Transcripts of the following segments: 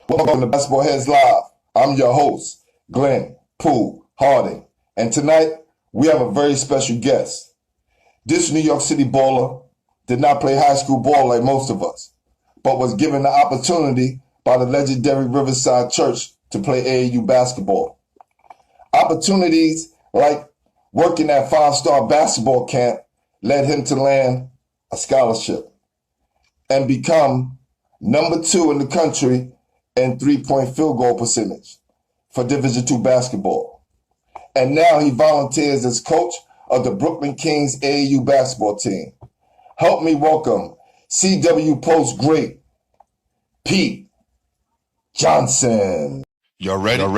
Welcome to Basketball Heads Live. I'm your host, Glenn Poole Harding. And tonight, we have a very special guest. This New York City baller did not play high school ball like most of us, but was given the opportunity by the legendary Riverside Church to play AAU basketball. Opportunities like working at five-star basketball camp led him to land a scholarship and become number 2 in the country in three-point field goal percentage for Division II basketball. And now he volunteers as coach of the Brooklyn Kings AAU basketball team. Help me welcome CW Post great Pete Johnson. Y'all ready? Yeah.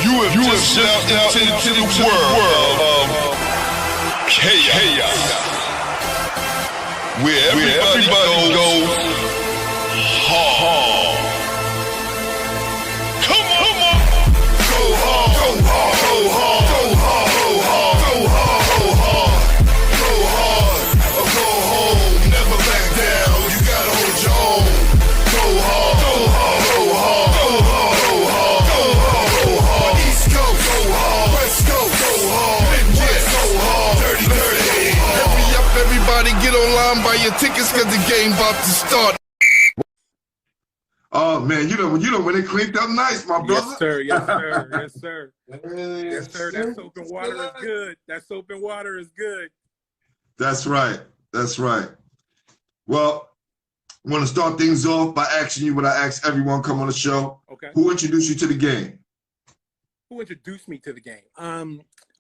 You have just stepped into the world of chaos. Where everybody goes hard. Come on. Go hard. Go hard. Go hard. Go hard. Go hard. Go hard. Go hard. Or go home. Never back down. You gotta hold your own. Go hard. Go hard. Go hard. Go hard. Go hard. Go hard. Go hard. East Coast. Go hard. West Coast. Go hard. Midwest. Go hard. Dirty. Hurry up, everybody. Get online, buy your tickets, cause the game about to start. Oh man, you know when it cleaned up nice, my brother. Yes, sir. That soap and water is good. That soap and water is good. That's right. Well, I want to start things off by asking you what I ask everyone come on the show. Okay. Who introduced you to the game? Who introduced me to the game?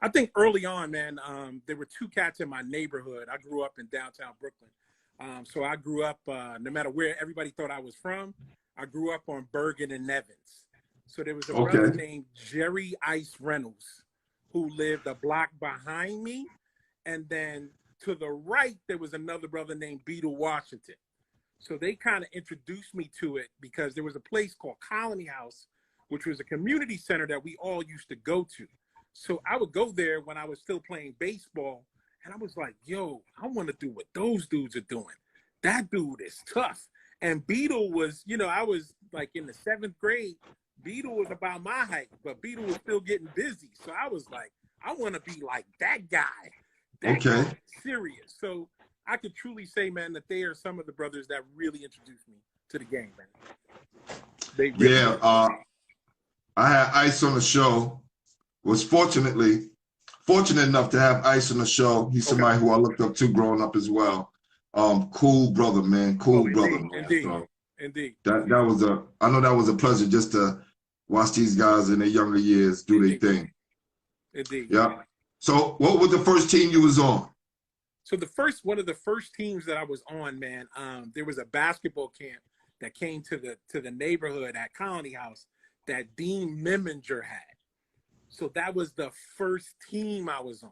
I think early on, man, there were 2 cats in my neighborhood. I grew up in downtown Brooklyn. So I grew up, no matter where everybody thought I was from, I grew up on Bergen and Nevins. So there was a brother named Jerry Ice Reynolds who lived a block behind me. And then to the right, there was another brother named Beetle Washington. So they kind of introduced me to it because there was a place called Colony House, which was a community center that we all used to go to. So I would go there when I was still playing baseball, and I was like, yo, I want to do what those dudes are doing. That dude is tough. And Beetle was, I was like in the 7th grade. Beetle was about my height, but Beetle was still getting busy. So I was like, I want to be like that guy. That guy is serious. So I could truly say, man, that they are some of the brothers that really introduced me to the game, man. They really I had Ice on the show. Was fortunate enough to have Ice on the show. He's somebody who I looked up to growing up as well. Cool brother, man. Cool brother, man. Indeed. I know that was a pleasure just to watch these guys in their younger years do their thing. Indeed. Yeah. So what was the first team you was on? So one of the first teams that I was on, man, there was a basketball camp that came to the neighborhood at Colony House that Dean Meminger had. So that was the first team I was on.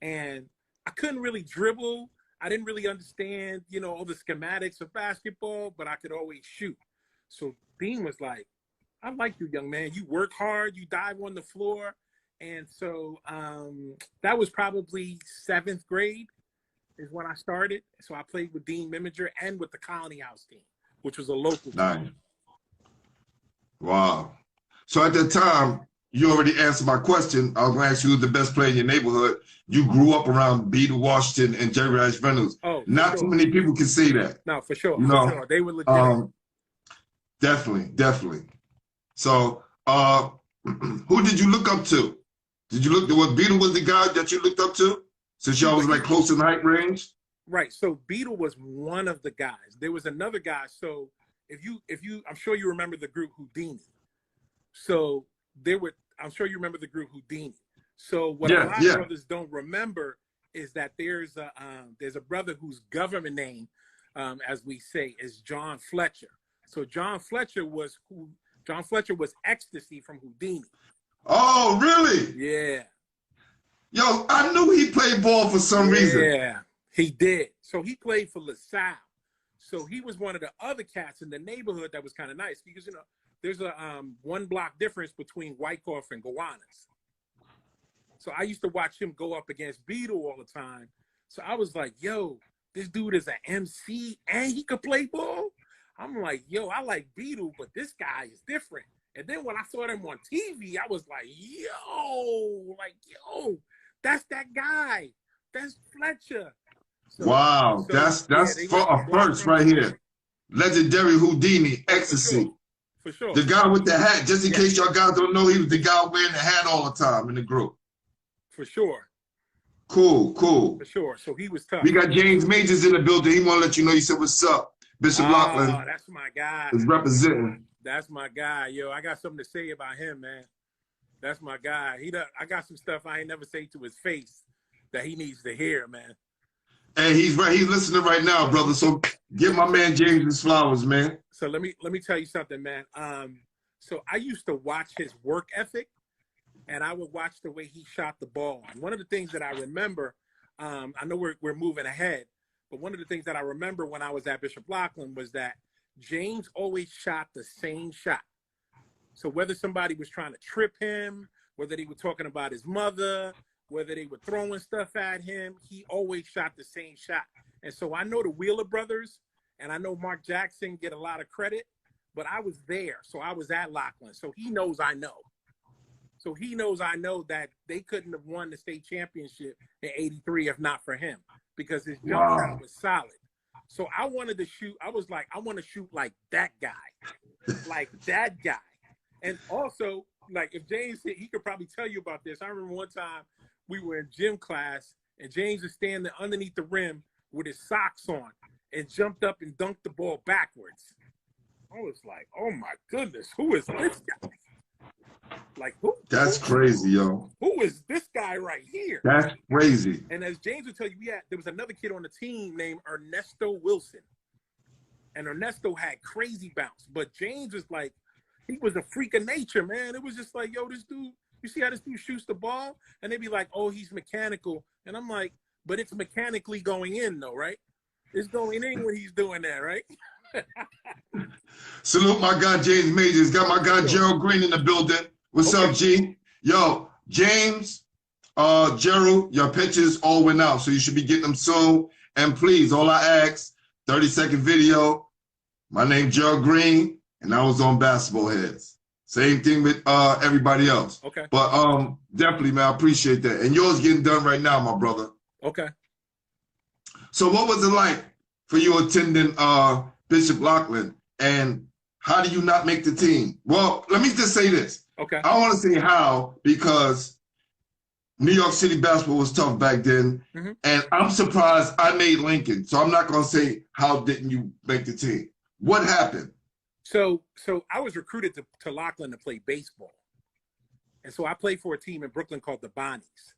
And I couldn't really dribble. I didn't really understand, all the schematics of basketball, but I could always shoot. So Dean was like, I like you, young man. You work hard, you dive on the floor. And so that was probably 7th grade is when I started. So I played with Dean Meminger and with the Colony House team, which was a local team. Wow. So at that time, you already answered my question. I was going to ask you who's the best player in your neighborhood. You grew up around Beetle Washington and Jerry Ice Reynolds. Oh, not too many people can say that. No, for sure. Sure. They were legit. Definitely. So, who did you look up to? Was Beetle was the guy that you looked up to? Since y'all was like close in height range? Right. So Beetle was one of the guys. There was another guy. So if you, I'm sure you remember the group Houdini. So I'm sure you remember the group Houdini. So what a lot of brothers don't remember is that there's a brother whose government name, as we say, is John Fletcher. So John Fletcher was Ecstasy from Houdini. Oh, really? Yeah. Yo, I knew he played ball for some reason. Yeah, he did. So he played for LaSalle. So he was one of the other cats in the neighborhood that was kind of nice because, there's a 1 block difference between Wyckoff and Gowanus. So I used to watch him go up against Beetle all the time. So I was like, yo, this dude is an MC and he could play ball. I'm like, yo, I like Beetle, but this guy is different. And then when I saw them on TV, I was like, yo, that's that guy. That's Fletcher. So, Wow, that's they for went a from first Walker right here. Legendary Houdini, for ecstasy. sure. For sure. The guy with the hat, just in Yeah. case y'all guys don't know, he was the guy wearing the hat all the time in the group. For sure. Cool. For sure. So he was tough. We got James Majors in the building. He want to let you know. He said, "What's up?" Bishop Lachlan That's my guy. is representing. That's my guy. Yo, I got something to say about him, man. That's my guy. I got some stuff I ain't never say to his face that he needs to hear, man. And he's right. He's listening right now, brother. So give my man James his flowers, man. So let me tell you something, man. So I used to watch his work ethic, and I would watch the way he shot the ball. And one of the things that I remember, I know we're moving ahead, but one of the things that I remember when I was at Bishop Lachlan was that James always shot the same shot. So whether somebody was trying to trip him, whether they were talking about his mother, whether they were throwing stuff at him, he always shot the same shot. And so I know the Wheeler brothers and I know Mark Jackson get a lot of credit, but I was there. So I was at Lachlan. So he knows I know. So he knows I know that they couldn't have won the state championship in '83 if not for him, because his jump shot was solid. So I wanted to shoot. I was like, I want to shoot like that guy, like that guy. And also, like if James, he could probably tell you about this. I remember one time we were in gym class and James was standing underneath the rim with his socks on and jumped up and dunked the ball backwards. I was like, oh my goodness, who is this guy? Like who? That's crazy, yo. Who is this guy right here? That's crazy. And as James would tell you, there was another kid on the team named Ernesto Wilson. And Ernesto had crazy bounce. But James was like, he was a freak of nature, man. It was just like, yo, this dude, you see how this dude shoots the ball? And they'd be like, oh, he's mechanical. And I'm like, but it's mechanically going in, though, right? It's going in when he's doing that, right? Salute my guy James Majors. Got my guy Gerald Green in the building. What's up, G? Yo, James, Gerald, your pictures all went out, so you should be getting them soon. And please, all I ask, 30-second video. My name Gerald Green, and I was on Basketball Heads. Same thing with everybody else. Okay. But definitely, man, I appreciate that. And yours getting done right now, my brother. Okay. So what was it like for you attending Bishop Lachlan, and how do you not make the team? Well, let me just say this. Okay. I want to say how, because New York City basketball was tough back then, and I'm surprised I made Lincoln. So I'm not going to say how didn't you make the team. What happened? So I was recruited to Lachlan to play baseball. And so I played for a team in Brooklyn called the Bonnies.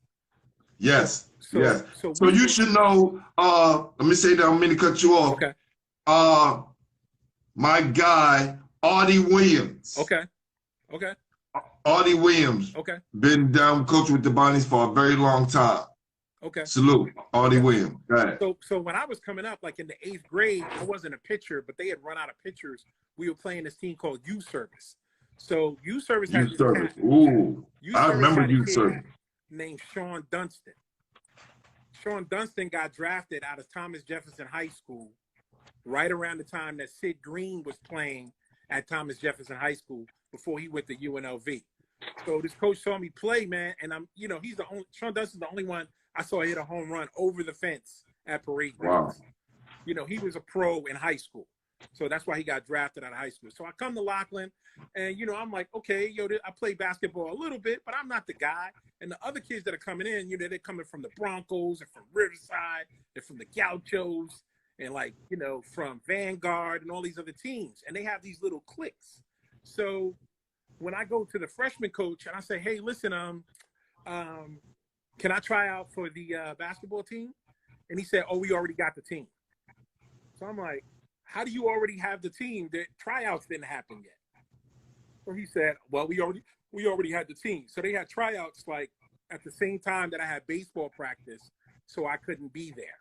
Yes, yes. So you should know, let me say that, I'm going to cut you off. Okay. My guy, Artie Williams. Okay. Artie Williams. Okay. Been down coaching with the Bonnies for a very long time. Okay. Salute, Artie Williams. Go ahead. So when I was coming up, like in the 8th grade, I wasn't a pitcher, but they had run out of pitchers. We were playing this team called Youth Service. So Youth Service had Youth Service. Ooh, I remember Youth Service. Named Sean Dunston. Sean Dunston got drafted out of Thomas Jefferson High School right around the time that Sid Green was playing at Thomas Jefferson High School before he went to UNLV. So this coach saw me play, man, and he's the only, Sean Dunston's the only one I saw hit a home run over the fence at Parade Grounds. Wow. He was a pro in high school. So that's why he got drafted out of high school. So I come to Lachlan, and, I'm like, okay, I play basketball a little bit, but I'm not the guy. And the other kids that are coming in, they're coming from the Broncos and from Riverside and from the Gauchos and, from Vanguard and all these other teams. And they have these little cliques. So when I go to the freshman coach and I say, hey, listen, can I try out for the basketball team? And he said, oh, we already got the team. So I'm like, how do you already have the team? The tryouts didn't happen yet. So he said, well, we already had the team. So they had tryouts at the same time that I had baseball practice, so I couldn't be there.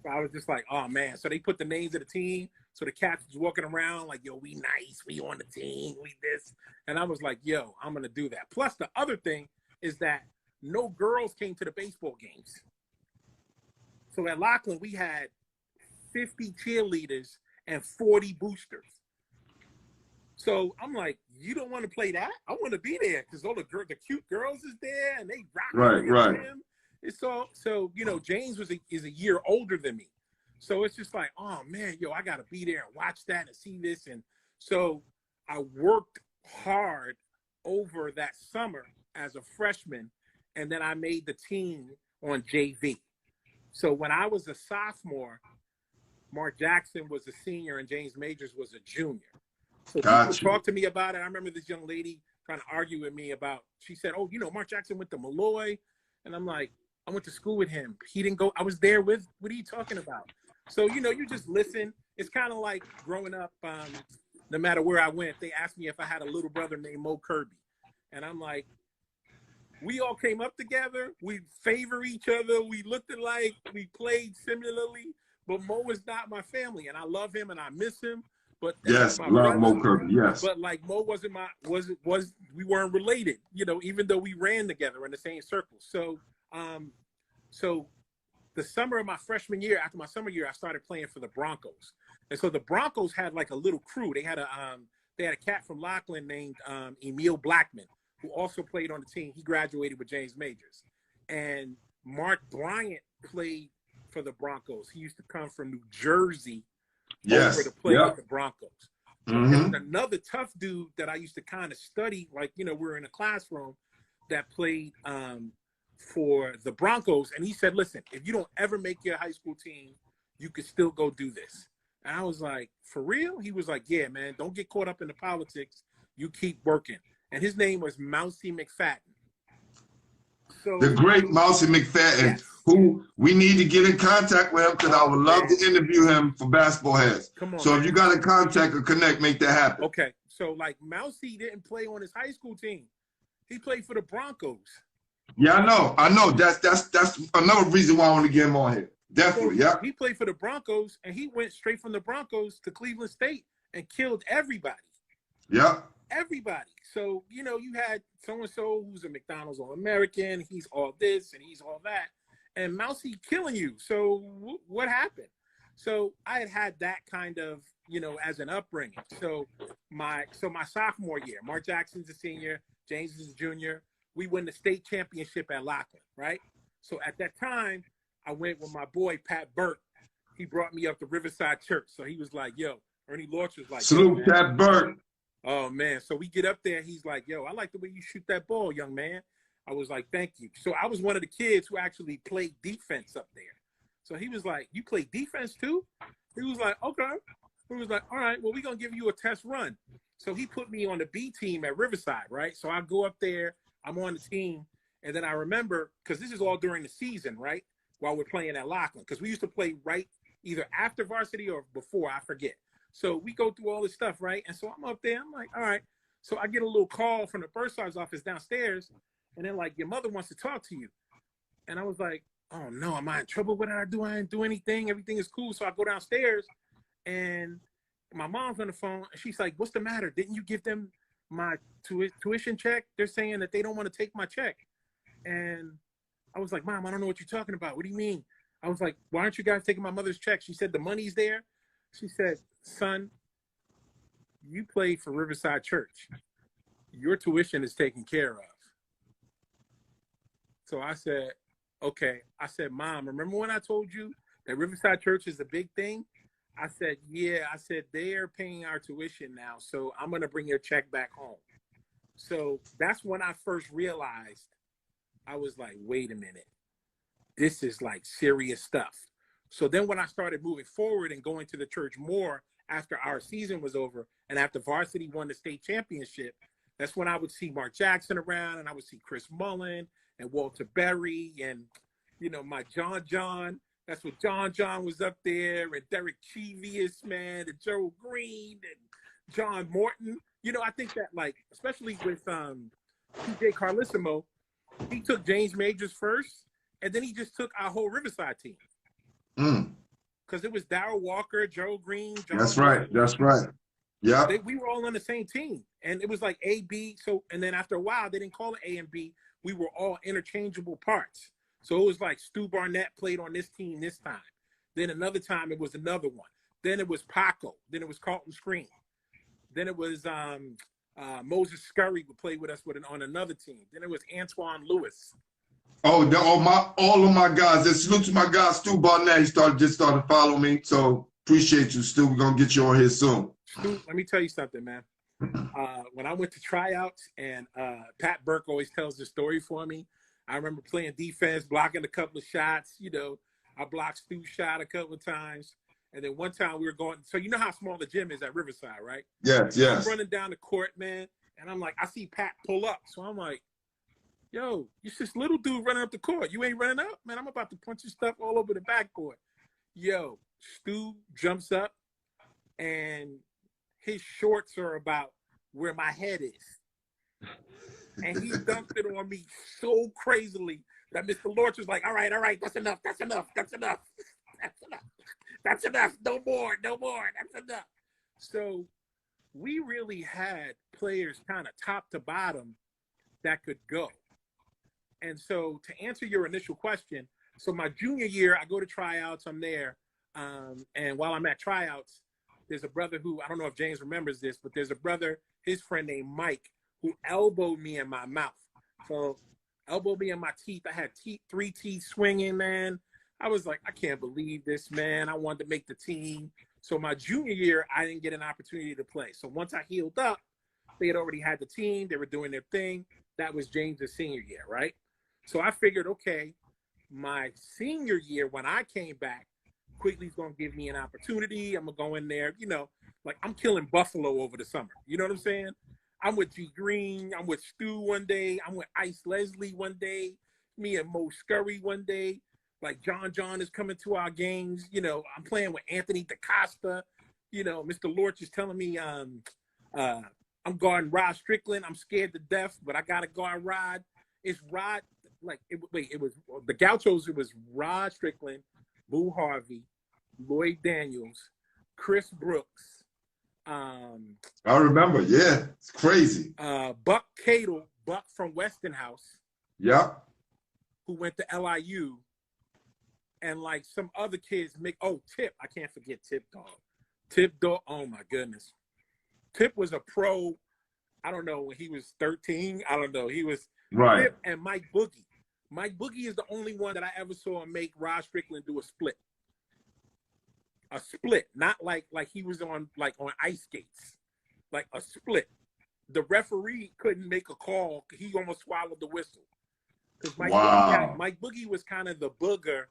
So I was just like, oh man. So they put the names of the team. So the cats was walking around like, yo, we nice, we on the team, we this. And I was like, yo, I'm gonna do that. Plus the other thing is that no girls came to the baseball games. So at Laughlin, we had 50 cheerleaders and 40 boosters. So I'm like, you don't want to play that? I want to be there because all the cute girls is there and they rock him. It's so you know, James is a year older than me. So it's just like, oh man, yo, I gotta be there and watch that and see this. And so I worked hard over that summer as a freshman, and then I made the team on JV. So when I was a sophomore, Mark Jackson was a senior and James Majors was a junior. So people talked to me about it. I remember this young lady trying to argue with me about, she said, oh, you know, Mark Jackson went to Malloy. And I'm like, I went to school with him. He didn't go. I was there with, what are you talking about? So, you know, you just listen. It's kind of like growing up, no matter where I went, they asked me if I had a little brother named Mo Kirby. And I'm like, we all came up together. We favor each other. We looked alike. We played similarly. But Mo is not my family. And I love him and I miss him. But yes, my love brother. Mo Kirby, yes. But like Mo wasn't we weren't related, you know, even though we ran together in the same circle. So so the summer of my freshman year, after my summer year, I started playing for the Broncos. And so the Broncos had like a little crew. They had a cat from Laughlin named Emil Blackman, who also played on the team. He graduated with James Majors. And Mark Bryant played for the Broncos. He used to come from New Jersey over to play with the Broncos. So there's another tough dude that I used to kind of study, like, you know, we're in a classroom that played for the Broncos. And he said, listen, if you don't ever make your high school team, you could still go do this. And I was like, for real? He was like, yeah, man, don't get caught up in the politics. You keep working. And his name was Mousy McFadden. So, the great Mousy McFadden, yes, who we need to get in contact with him because I would love to interview him for Basketball Heads. Come on, so man. if you got to contact or connect, make that happen. Okay. So like Mousy didn't play on his high school team. He played for the Broncos. Yeah, I know. That's another reason why I want to get him on here. Definitely, yeah. He played for the Broncos and he went straight from the Broncos to Cleveland State and killed everybody. Yeah. Everybody. So, you know, you had so-and-so who's a McDonald's All-American. He's all this and he's all that. And Mousy killing you. So what happened? So I had that kind of, you know, as an upbringing. So my sophomore year, Mark Jackson's a senior, James is a junior. We win the state championship at Laughlin, right? So at that time, I went with my boy, Pat Burke. He brought me up to Riverside Church. So he was like, yo, Ernie Lorch was like, salute Pat Burke. Oh, man. So we get up there. He's like, yo, I like the way you shoot that ball, young man. I was like, thank you. So I was one of the kids who actually played defense up there. So he was like, you play defense too? He was like, okay. He was like, all right, well, we're going to give you a test run. So he put me on the B team at Riverside, right? So I go up there. I'm on the team. And then I remember, because this is all during the season, right? While we're playing at Laughlin. Because we used to play right either after varsity or before, I forget. So we go through all this stuff, right? And so I'm up there. I'm like, all right. So I get a little call from the bursar's office downstairs. And they're like, your mother wants to talk to you. And I was like, oh, no, am I in trouble? What did I do? I didn't do anything. Everything is cool. So I go downstairs. And my mom's on the phone. And she's like, what's the matter? Didn't you give them my tuition check? They're saying that they don't want to take my check. And I was like, Mom, I don't know what you're talking about. What do you mean? I was like, why aren't you guys taking my mother's check? She said, the money's there. She said, son, you played for Riverside Church. Your tuition is taken care of. So I said, okay. I said, Mom, remember when I told you that Riverside Church is a big thing? I said, yeah. I said, they're paying our tuition now, so I'm going to bring your check back home. So that's when I first realized, I was like, wait a minute. This is like serious stuff. So then when I started moving forward and going to the church more after our season was over and after varsity won the state championship, that's when I would see Mark Jackson around and I would see Chris Mullen and Walter Berry and, you know, my John. That's what John was up there, and Derek Cheevius, man, and Joe Green and John Morton. You know, I think that, like, especially with TJ Carlissimo, he took James Majors first, and then he just took our whole Riverside team. Because it was Darryl Walker, Joe Green, John That's Morton. right. That's right. Yeah. We were all on the same team. And it was like A, B. So, and then after a while, they didn't call it A and B. We were all interchangeable parts. So it was like Stu Barnett played on this team this time. Then another time it was another one. Then it was Paco. Then it was Carlton Screen. Then it was Moses Scurry would play with us on another team. Then it was Antoine Lewis. Oh, all of my guys. Just salute to my guy Stu Barnett. He just started following me. So appreciate you, Stu. We're gonna get you on here soon. Stu, let me tell you something, man. When I went to tryouts, and Pat Burke always tells the story for me. I remember playing defense, blocking a couple of shots. You know, I blocked Stu's shot a couple of times. And then one time we were going, so you know how small the gym is at Riverside, right? Yes. I'm running down the court, man, and I'm like, I see Pat pull up. So I'm like, yo, you this little dude running up the court. You ain't running up? Man, I'm about to punch your stuff all over the backboard. Yo, Stu jumps up, and his shorts are about where my head is. And he dunked it on me so crazily that Mr. Lorch was like, all right, that's enough. That's enough. No more. That's enough. So we really had players kind of top to bottom that could go. And so to answer your initial question, so my junior year, I go to tryouts, I'm there. And while I'm at tryouts, there's a brother who, I don't know if James remembers this, but there's a brother, his friend named Mike, who elbowed me in my mouth. So elbowed me in my teeth. I had 3 teeth swinging, man. I was like, I can't believe this, man. I wanted to make the team. So my junior year, I didn't get an opportunity to play. So once I healed up, they had already had the team. They were doing their thing. That was James' senior year, right? So I figured, okay, my senior year, when I came back, Quigley's going to give me an opportunity. I'm going to go in there, you know, like I'm killing Buffalo over the summer. You know what I'm saying? I'm with G Green. I'm with Stu one day. I'm with Ice Leslie one day. Me and Mo Scurry one day. Like John is coming to our games. You know, I'm playing with Anthony DaCosta. You know, Mr. Lorch is telling me I'm guarding Rod Strickland. I'm scared to death, but I got to guard Rod. It's Rod. Like, it was the Gauchos. It was Rod Strickland, Boo Harvey, Lloyd Daniels, Chris Brooks. I remember. Yeah, it's crazy. Buck Cadle, Buck from Westinghouse. Yeah. Who went to LIU. And like some other kids Tip. I can't forget Tip Dog. Oh my goodness. Tip was a pro. I don't know, when he was 13. I don't know. He was right. Tip and Mike Boogie. Mike Boogie is the only one that I ever saw make Rod Strickland do a split. A split, not like he was on ice skates. Like a split. The referee couldn't make a call. He almost swallowed the whistle. Because Mike Boogie was kind of the booger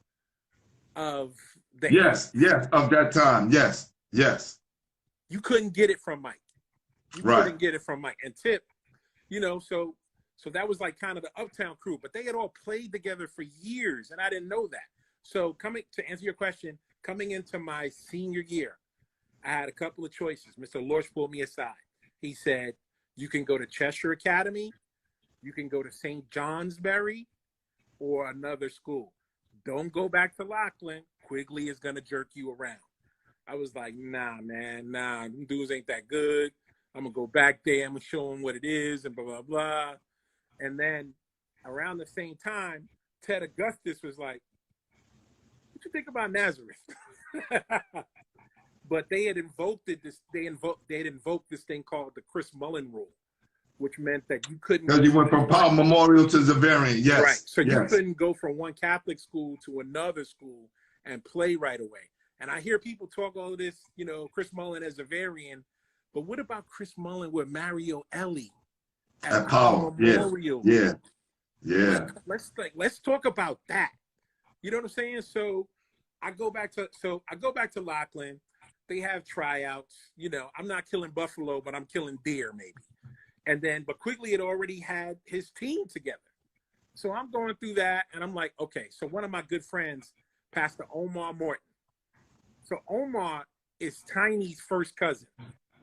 of the yes of that time. Yes. You couldn't get it from Mike. Couldn't get it from Mike. And Tip, you know, so that was like kind of the Uptown crew, but they had all played together for years, and I didn't know that. So to answer your question, coming into my senior year, I had a couple of choices. Mr. Lorch pulled me aside. He said, you can go to Cheshire Academy, you can go to St. Johnsbury, or another school. Don't go back to Laughlin. Quigley is going to jerk you around. I was like, nah, man, them dudes ain't that good. I'm going to go back there. I'm going to show them what it is and blah, blah, blah. And then around the same time, Ted Augustus was like, what you think about Nazareth? But they had invoked this thing called the Chris Mullen rule, which meant that you couldn't. Because you went from Powell Memorial to Zavarian, yes. Right. So you couldn't go from one Catholic school to another school and play right away. And I hear people talk all this, you know, Chris Mullen as Zavarian, but what about Chris Mullen with Mario Ellie at Powell Memorial? Yeah. Let's talk about that. You know what I'm saying? So I go back to Laughlin. They have tryouts. You know, I'm not killing buffalo, but I'm killing deer maybe. But Quigley had already had his team together. So I'm going through that, and I'm like, okay. So one of my good friends, Pastor Omar Morton. So Omar is Tiny's first cousin.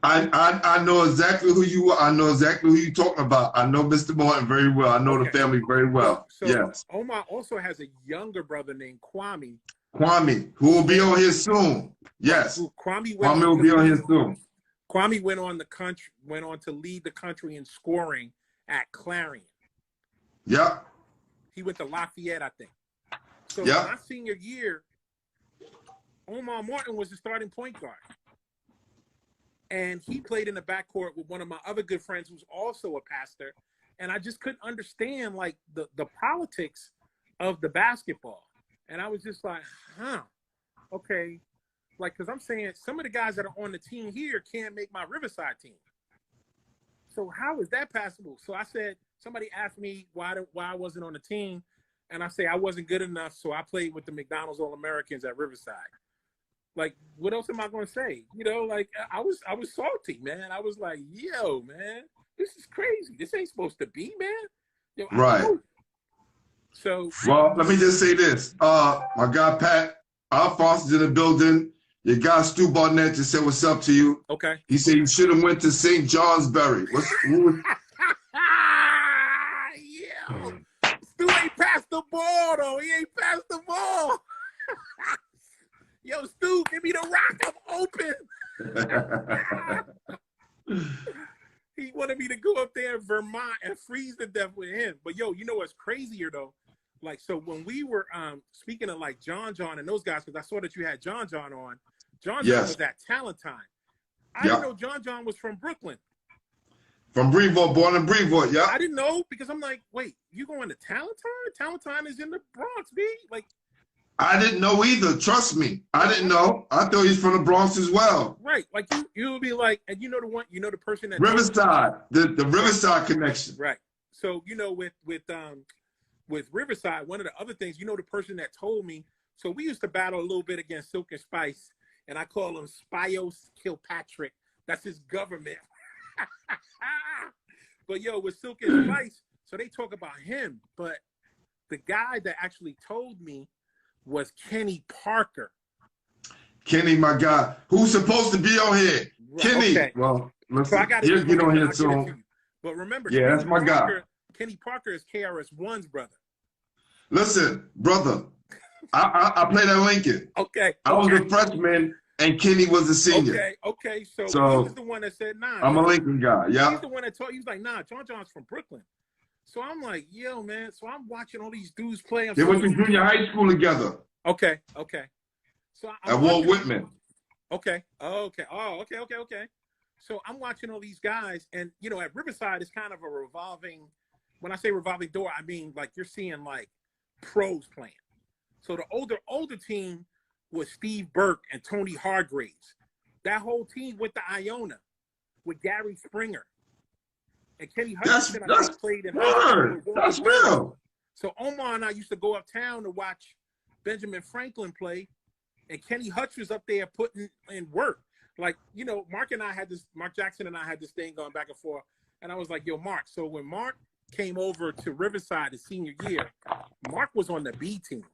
I know exactly who you are. I know exactly who you're talking about. I know Mr. Morton very well. I know the family very well. So yes. Omar also has a younger brother named Kwame. Who will be on here soon. Yes. Kwame will be on here soon. Kwame went on to lead the country in scoring at Clarion. Yep. He went to Lafayette, I think. So Yeah. my senior year, Omar Martin was the starting point guard. And he played in the backcourt with one of my other good friends who's also a pastor. And I just couldn't understand, like, the politics of the basketball. And I was just like, okay. Like, because I'm saying some of the guys that are on the team here can't make my Riverside team. So how is that possible? So I said, somebody asked me why I wasn't on the team. And I say I wasn't good enough, so I played with the McDonald's All-Americans at Riverside. Like, what else am I going to say? You know, like, I was salty, man. I was like, yo, man, this is crazy. This ain't supposed to be, man. Yo, Right. So, well, let me just say this. My guy Pat Alphonse is in the building. Your guy Stu Barnett just said what's up to you. okay. He said you should have went to St. Johnsbury. Yo, Stu ain't passed the ball, though. He ain't passed the ball. Yo, Stu, give me the rock. I'm open. He wanted me to go up there in Vermont and freeze to death with him. But, yo, you know what's crazier, though? Like, so when we were speaking of, like, John and those guys, because I saw that you had John on. John was at Talent Time. I didn't know John was from Brooklyn. From Brevoort, born in Brevoort, yeah. I didn't know because I'm like, wait, you going to Talent Time? Talent Time is in the Bronx, B. Like, I didn't know either. Trust me, I didn't know. I thought he's from the Bronx as well. Right, like you would be like, and you know the person that Riverside, the Riverside connection. Right. So you know with Riverside, one of the other things, you know, the person that told me. So we used to battle a little bit against Silk and Spice, and I call him Spios Kilpatrick. That's his government. But yo, with Silk and Spice, so they talk about him, but the guy that actually told me was Kenny Parker. Kenny, my guy, who's supposed to be on here. Right, Kenny. okay. Well, listen, So I got he'll get on here I'll soon. But remember, Yeah, that's my guy. Kenny Parker is KRS-One's brother. Listen, brother, I played at Lincoln. Okay. I was a freshman and Kenny was a senior. Okay. So he was the one that said, nah. I'm a Lincoln guy, yeah. He's the one that told you, he was like, nah, John's from Brooklyn. So I'm like, yo, man. So I'm watching all these dudes play. They went to junior high school together. Okay. So At Walt Whitman. Okay. Okay. Oh, okay. So I'm watching all these guys, and you know, at Riverside, it's kind of a revolving. When I say revolving door, I mean like you're seeing like pros playing. So the older team was Steve Burke and Tony Hargraves. That whole team went to Iona with Gary Springer and Kenny Hutchinson. That's played in word. That's real. So Omar and I used to go uptown to watch Benjamin Franklin play, and Kenny Hutch was up there putting in work. Like, you know, Mark Jackson and I had this thing going back and forth, and I was like, yo, Mark. So when Mark came over to Riverside his senior year, Mark was on the B team.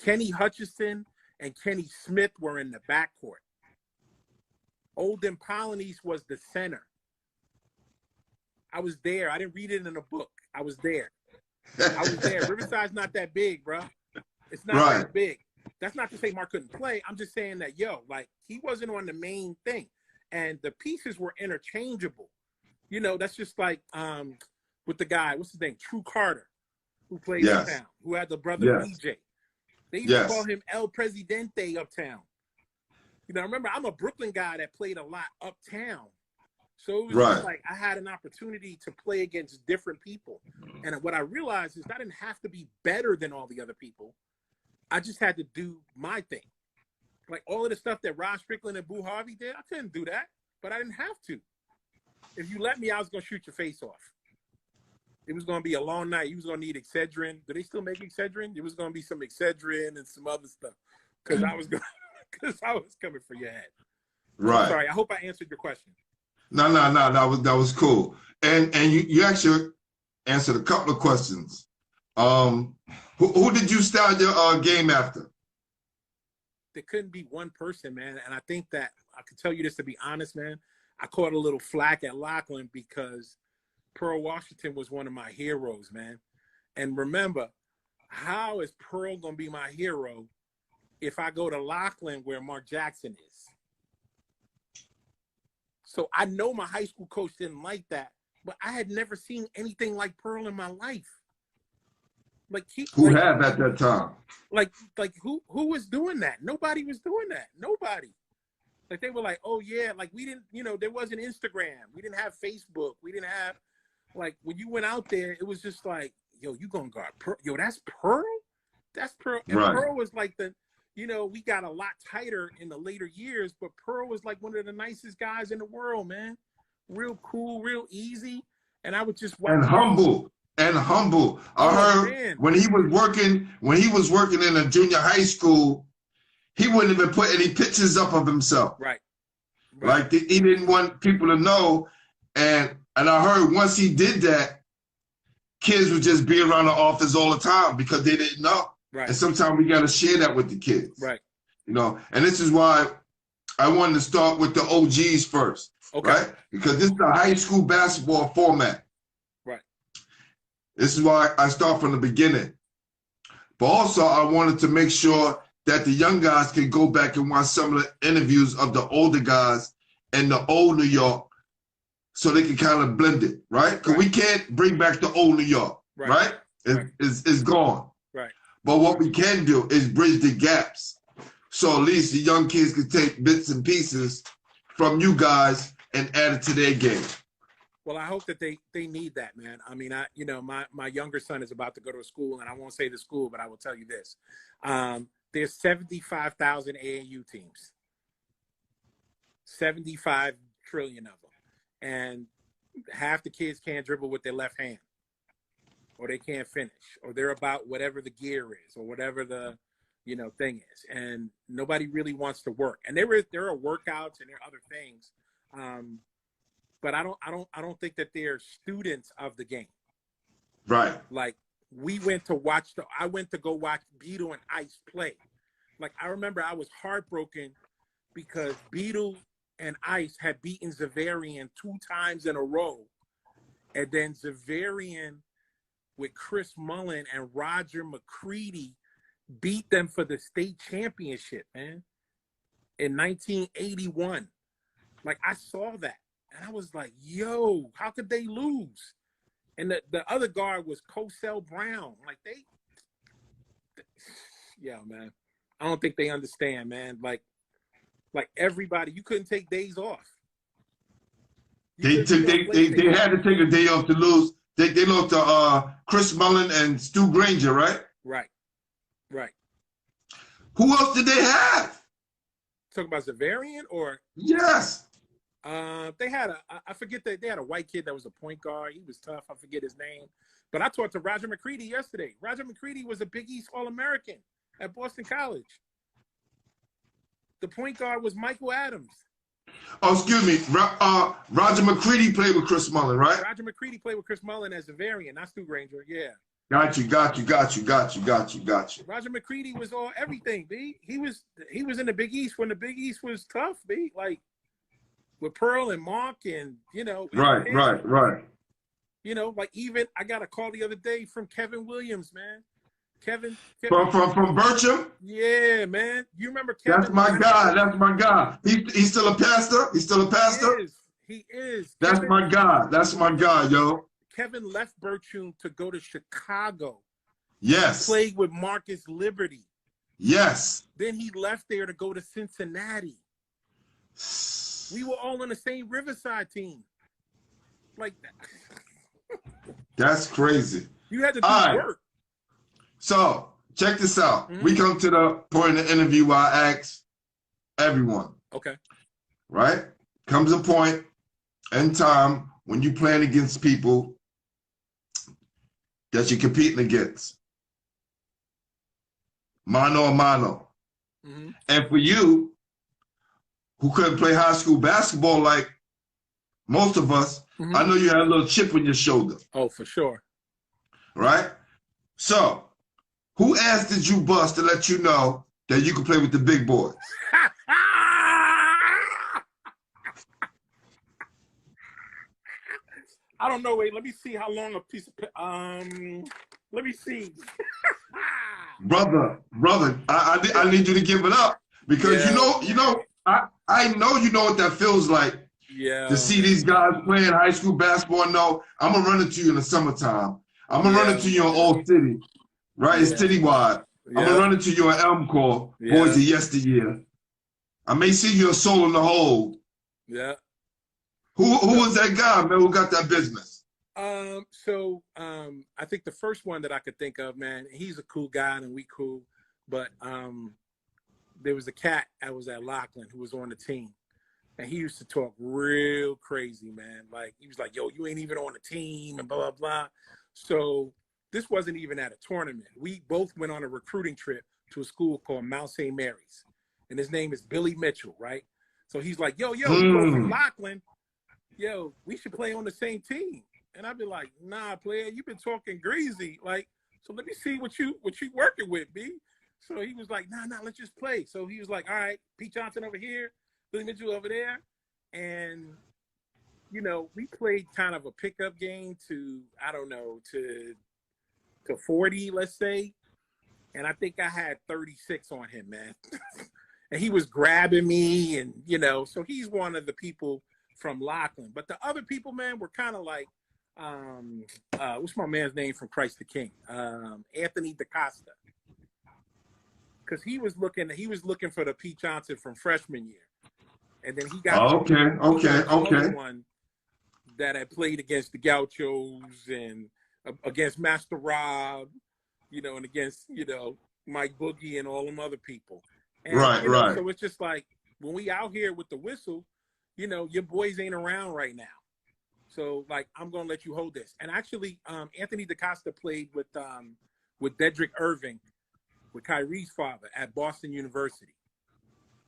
Kenny Hutchinson and Kenny Smith were in the backcourt. Olden Polynice was the center. I was there. I didn't read it in a book. I was there. Riverside's not that big, bro. It's not that big. That's not to say Mark couldn't play. I'm just saying that, yo, like, he wasn't on the main thing. And the pieces were interchangeable. You know, that's just like with the guy, what's his name? True Carter, who played uptown, who had the brother DJ. They used to call him El Presidente uptown. You know, remember, I'm a Brooklyn guy that played a lot uptown. So it was just like I had an opportunity to play against different people. And what I realized is I didn't have to be better than all the other people. I just had to do my thing. Like all of the stuff that Rod Strickland and Boo Harvey did, I couldn't do that, but I didn't have to. If you let me, I was going to shoot your face off. It was going to be a long night. You was going to need Excedrin. Do they still make Excedrin? It was going to be some Excedrin and some other stuff because I was coming for your head. Right. Sorry. I hope I answered your question. No. That was cool. And you actually answered a couple of questions. Who did you style your game after? There couldn't be one person, man. And I think that I can tell you this to be honest, man. I caught a little flack at Laughlin because Pearl Washington was one of my heroes, man. And remember, how is Pearl going to be my hero if I go to Laughlin where Mark Jackson is? So I know my high school coach didn't like that, but I had never seen anything like Pearl in my life. Like Who have at that time? Like who was doing that? Nobody was doing that. Nobody. Like they were like, oh yeah, like we didn't, there wasn't Instagram. We didn't have Facebook. We didn't have, like, when you went out there, it was just like, yo, you gonna guard Pearl? Yo, that's Pearl? That's Pearl. And Right. Pearl was like we got a lot tighter in the later years, but Pearl was like one of the nicest guys in the world, man. Real cool, real easy. And I would just watch And humble. And humble. I heard man. when he was working in a junior high school, he wouldn't even put any pictures up of himself. Right. Like he didn't want people to know. And I heard once he did that, kids would just be around the office all the time because they didn't know. Right. And sometimes we got to share that with the kids. Right. And this is why I wanted to start with the OGs first. Okay. Right? Because this is a high school basketball format. Right. This is why I start from the beginning. But also I wanted to make sure that the young guys can go back and watch some of the interviews of the older guys in the old New York so they can kind of blend it, right? Because we can't bring back the old New York, right? It's gone. Right. But what we can do is bridge the gaps. So at least the young kids can take bits and pieces from you guys and add it to their game. Well, I hope that they need that, man. I mean, my younger son is about to go to a school, and I won't say the school, but I will tell you this. There's 75,000 AAU teams, 75 trillion of them. And half the kids can't dribble with their left hand, or they can't finish, or they're about whatever the gear is, or whatever the, thing is. And nobody really wants to work. And there are workouts and there are other things. But I don't think that they're students of the game. Right. Like, I went to go watch Beetle and Ice play. Like, I remember I was heartbroken because Beetle and Ice had beaten Zavarian 2 times in a row. And then Zavarian with Chris Mullen and Roger McCready beat them for the state championship, man, in 1981. Like, I saw that. And I was like, yo, how could they lose? And the other guard was Cosell Brown. Like, yeah, man. I don't think they understand, man. Like everybody, you couldn't take days off. They had to take a day off to lose. They lost to Chris Mullen and Stu Granger, right? Right. Who else did they have? Talking about Zavarian or? Yes. They had I forget that they had a white kid that was a point guard. He was tough. I forget his name. But I talked to Roger McCready yesterday. Roger McCready was a Big East All-American at Boston College. The point guard was Michael Adams. Oh, excuse me. Roger McCready played with Chris Mullen, right? Roger McCready played with Chris Mullen as Zavarian, not Stu Granger. Yeah. Got you. Roger McCready was all everything, B. He was in the Big East when the Big East was tough, B. Like, with Pearl and Mark and, Right. Like, even I got a call the other day from Kevin Williams, man. Kevin From Bircham? Yeah, man. You remember Kevin? That's my guy. He's still a pastor? He is. That's my guy, yo. Kevin left Bircham to go to Chicago. Yes. Played with Marcus Liberty. Yes. Then he left there to go to Cincinnati. We were all on the same Riverside team. Like that. That's crazy. You had to do work. So, check this out. We come to the point in the interview where I ask everyone. Okay. Right? Comes a point in time when you playing against people that you're competing against. Mano a mano. And for you, who couldn't play high school basketball like most of us, I know you had a little chip on your shoulder. Oh, for sure. Right? So, who ass did you bust to let you know that you could play with the big boys? I don't know. Wait, let me see how long a piece of. Let me see. brother, I need you to give it up because I know you know what that feels like. Yeah. To see these guys playing high school basketball. No, I'm gonna run into you in the summertime. I'm gonna run into you in Old City. right? It's citywide. I'm gonna run into you at Elm Core, Boys of Yesteryear. I may see you a Soul in the Hole. Yeah. Who was that guy, man, who got that business? I think the first one that I could think of, man, he's a cool guy and we cool, but there was a cat that was at Laughlin who was on the team, and he used to talk real crazy, man. Like, he was like, yo, you ain't even on the team and blah, blah, blah. So this wasn't even at a tournament. We both went on a recruiting trip to a school called Mount St. Mary's, and his name is Billy Mitchell, right? So he's like, yo, we go from Laughlin. Yo, we should play on the same team. And I'd be like, nah, player, you've been talking greasy. Like, so let me see what you working with, B. So he was like, nah, let's just play. So he was like, all right, Pete Johnson over here, Billy Mitchell over there. And, you know, we played kind of a pickup game to 40, let's say. And I think I had 36 on him, man. And he was grabbing me, and, you know, so he's one of the people from Laughlin. But the other people, man, were kind of like, what's my man's name from Christ the King? Anthony DaCosta. Because he was looking for the Pete Johnson from freshman year. And then he got one that had played against the Gauchos and against Master Rob, you know, and against, you know, Mike Boogie and all them other people. And, right. So it's just like, when we out here with the whistle, you know, your boys ain't around right now. So, like, I'm going to let you hold this. And actually, Anthony DaCosta played with Dedrick Irving, with Kyrie's father, at Boston University.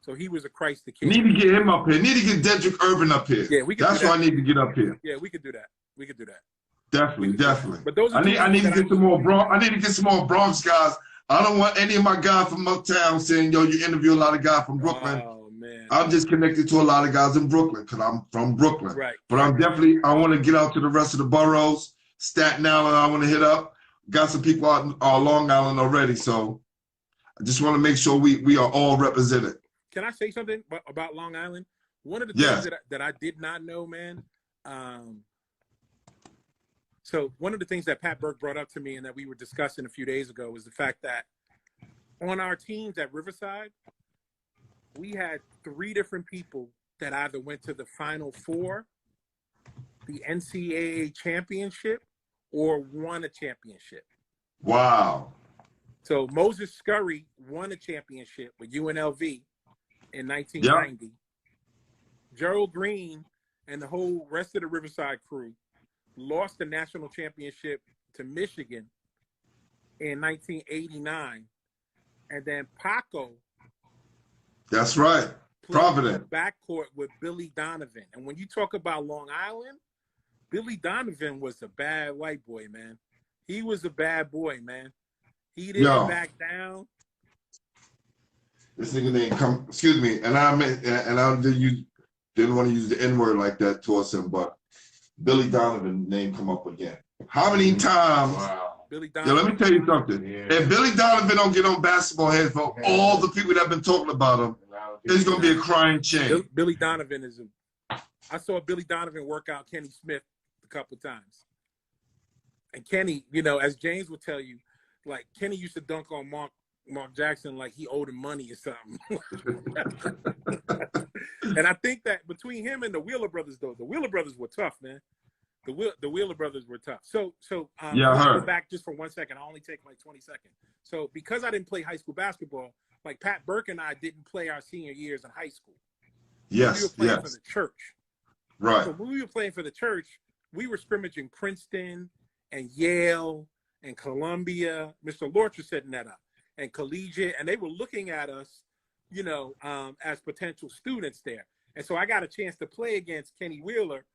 So he was a Christ the King. Need to get him up here. Need to get Dedrick Irving up here. Yeah, we could. That's why I need to get up here. Yeah, we could do that. Definitely. But those are I need to get some more Bronx guys. I don't want any of my guys from uptown saying, yo, you interview a lot of guys from Brooklyn. Oh, man. I'm just connected to a lot of guys in Brooklyn because I'm from Brooklyn. Right. But I want to get out to the rest of the boroughs. Staten Island, I want to hit up. Got some people out on Long Island already. So I just want to make sure we are all represented. Can I say something about Long Island? One of the things that I did not know, man. So one of the things that Pat Burke brought up to me and that we were discussing a few days ago was the fact that on our teams at Riverside, we had 3 different people that either went to the Final Four, the NCAA championship, or won a championship. Wow. So Moses Scurry won a championship with UNLV in 1990. Yep. Gerald Green and the whole rest of the Riverside crew lost the national championship to Michigan in 1989. And then Paco. That's right. Providence. Backcourt with Billy Donovan. And when you talk about Long Island, Billy Donovan was a bad white boy, man. He was a bad boy, man. He didn't back down. This nigga didn't come, excuse me, and I didn't want to use the N-word like that towards him, but Billy Donovan name come up again. How many times? Wow. Billy Donovan. Let me tell you something. Yeah. If Billy Donovan don't get on basketball heads for all the people that have been talking about him, it's going to be a crying shame. Billy Donovan I saw Billy Donovan work out Kenny Smith a couple times. And Kenny, you know, as James would tell you, like, Kenny used to dunk on Mark Jackson like he owed him money or something. And I think that between him and the Wheeler brothers, though, the Wheeler brothers were tough, man. The Wheeler brothers were tough. So go back just for 1 second. I'll only take like 20 seconds. So because I didn't play high school basketball, like Pat Burke and I didn't play our senior years in high school. Yes, we were playing for the church. Right. So when we were playing for the church, we were scrimmaging Princeton and Yale and Columbia. Mr. Lorch was setting that up. And collegiate, and they were looking at us, you know, as potential students there. And so I got a chance to play against Kenny Wheeler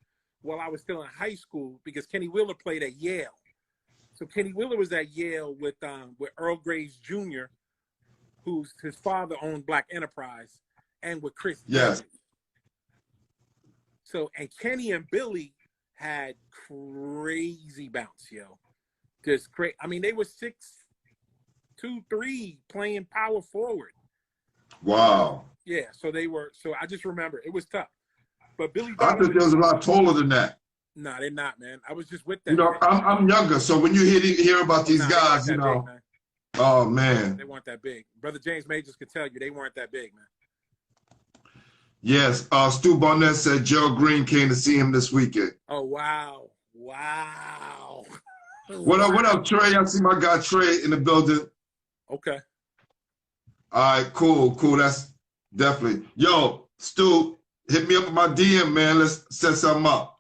while I was still in high school because Kenny Wheeler played at Yale. So Kenny Wheeler was at Yale with Earl Graves Jr., his father owned Black Enterprise, and with Chris. Yes. So, and Kenny and Billy had crazy bounce, yo. Just crazy. I mean, they were 6'2", playing power forward. Wow. Yeah, so I just remember it was tough. But Billy I thought there was a lot taller than that. No, they're not, man. I was just with them. You know, I'm younger, so when you hear about these guys, you know. Oh, man. They weren't that big. Brother James Majors could tell you they weren't that big, man. Yes. Stu Barnett said Gerald Green came to see him this weekend. Oh, wow. Wow. What up, Trey? I see my guy Trey in the building. Okay. All right, cool. That's definitely. Yo, Stu, hit me up with my DM, man. Let's set something up.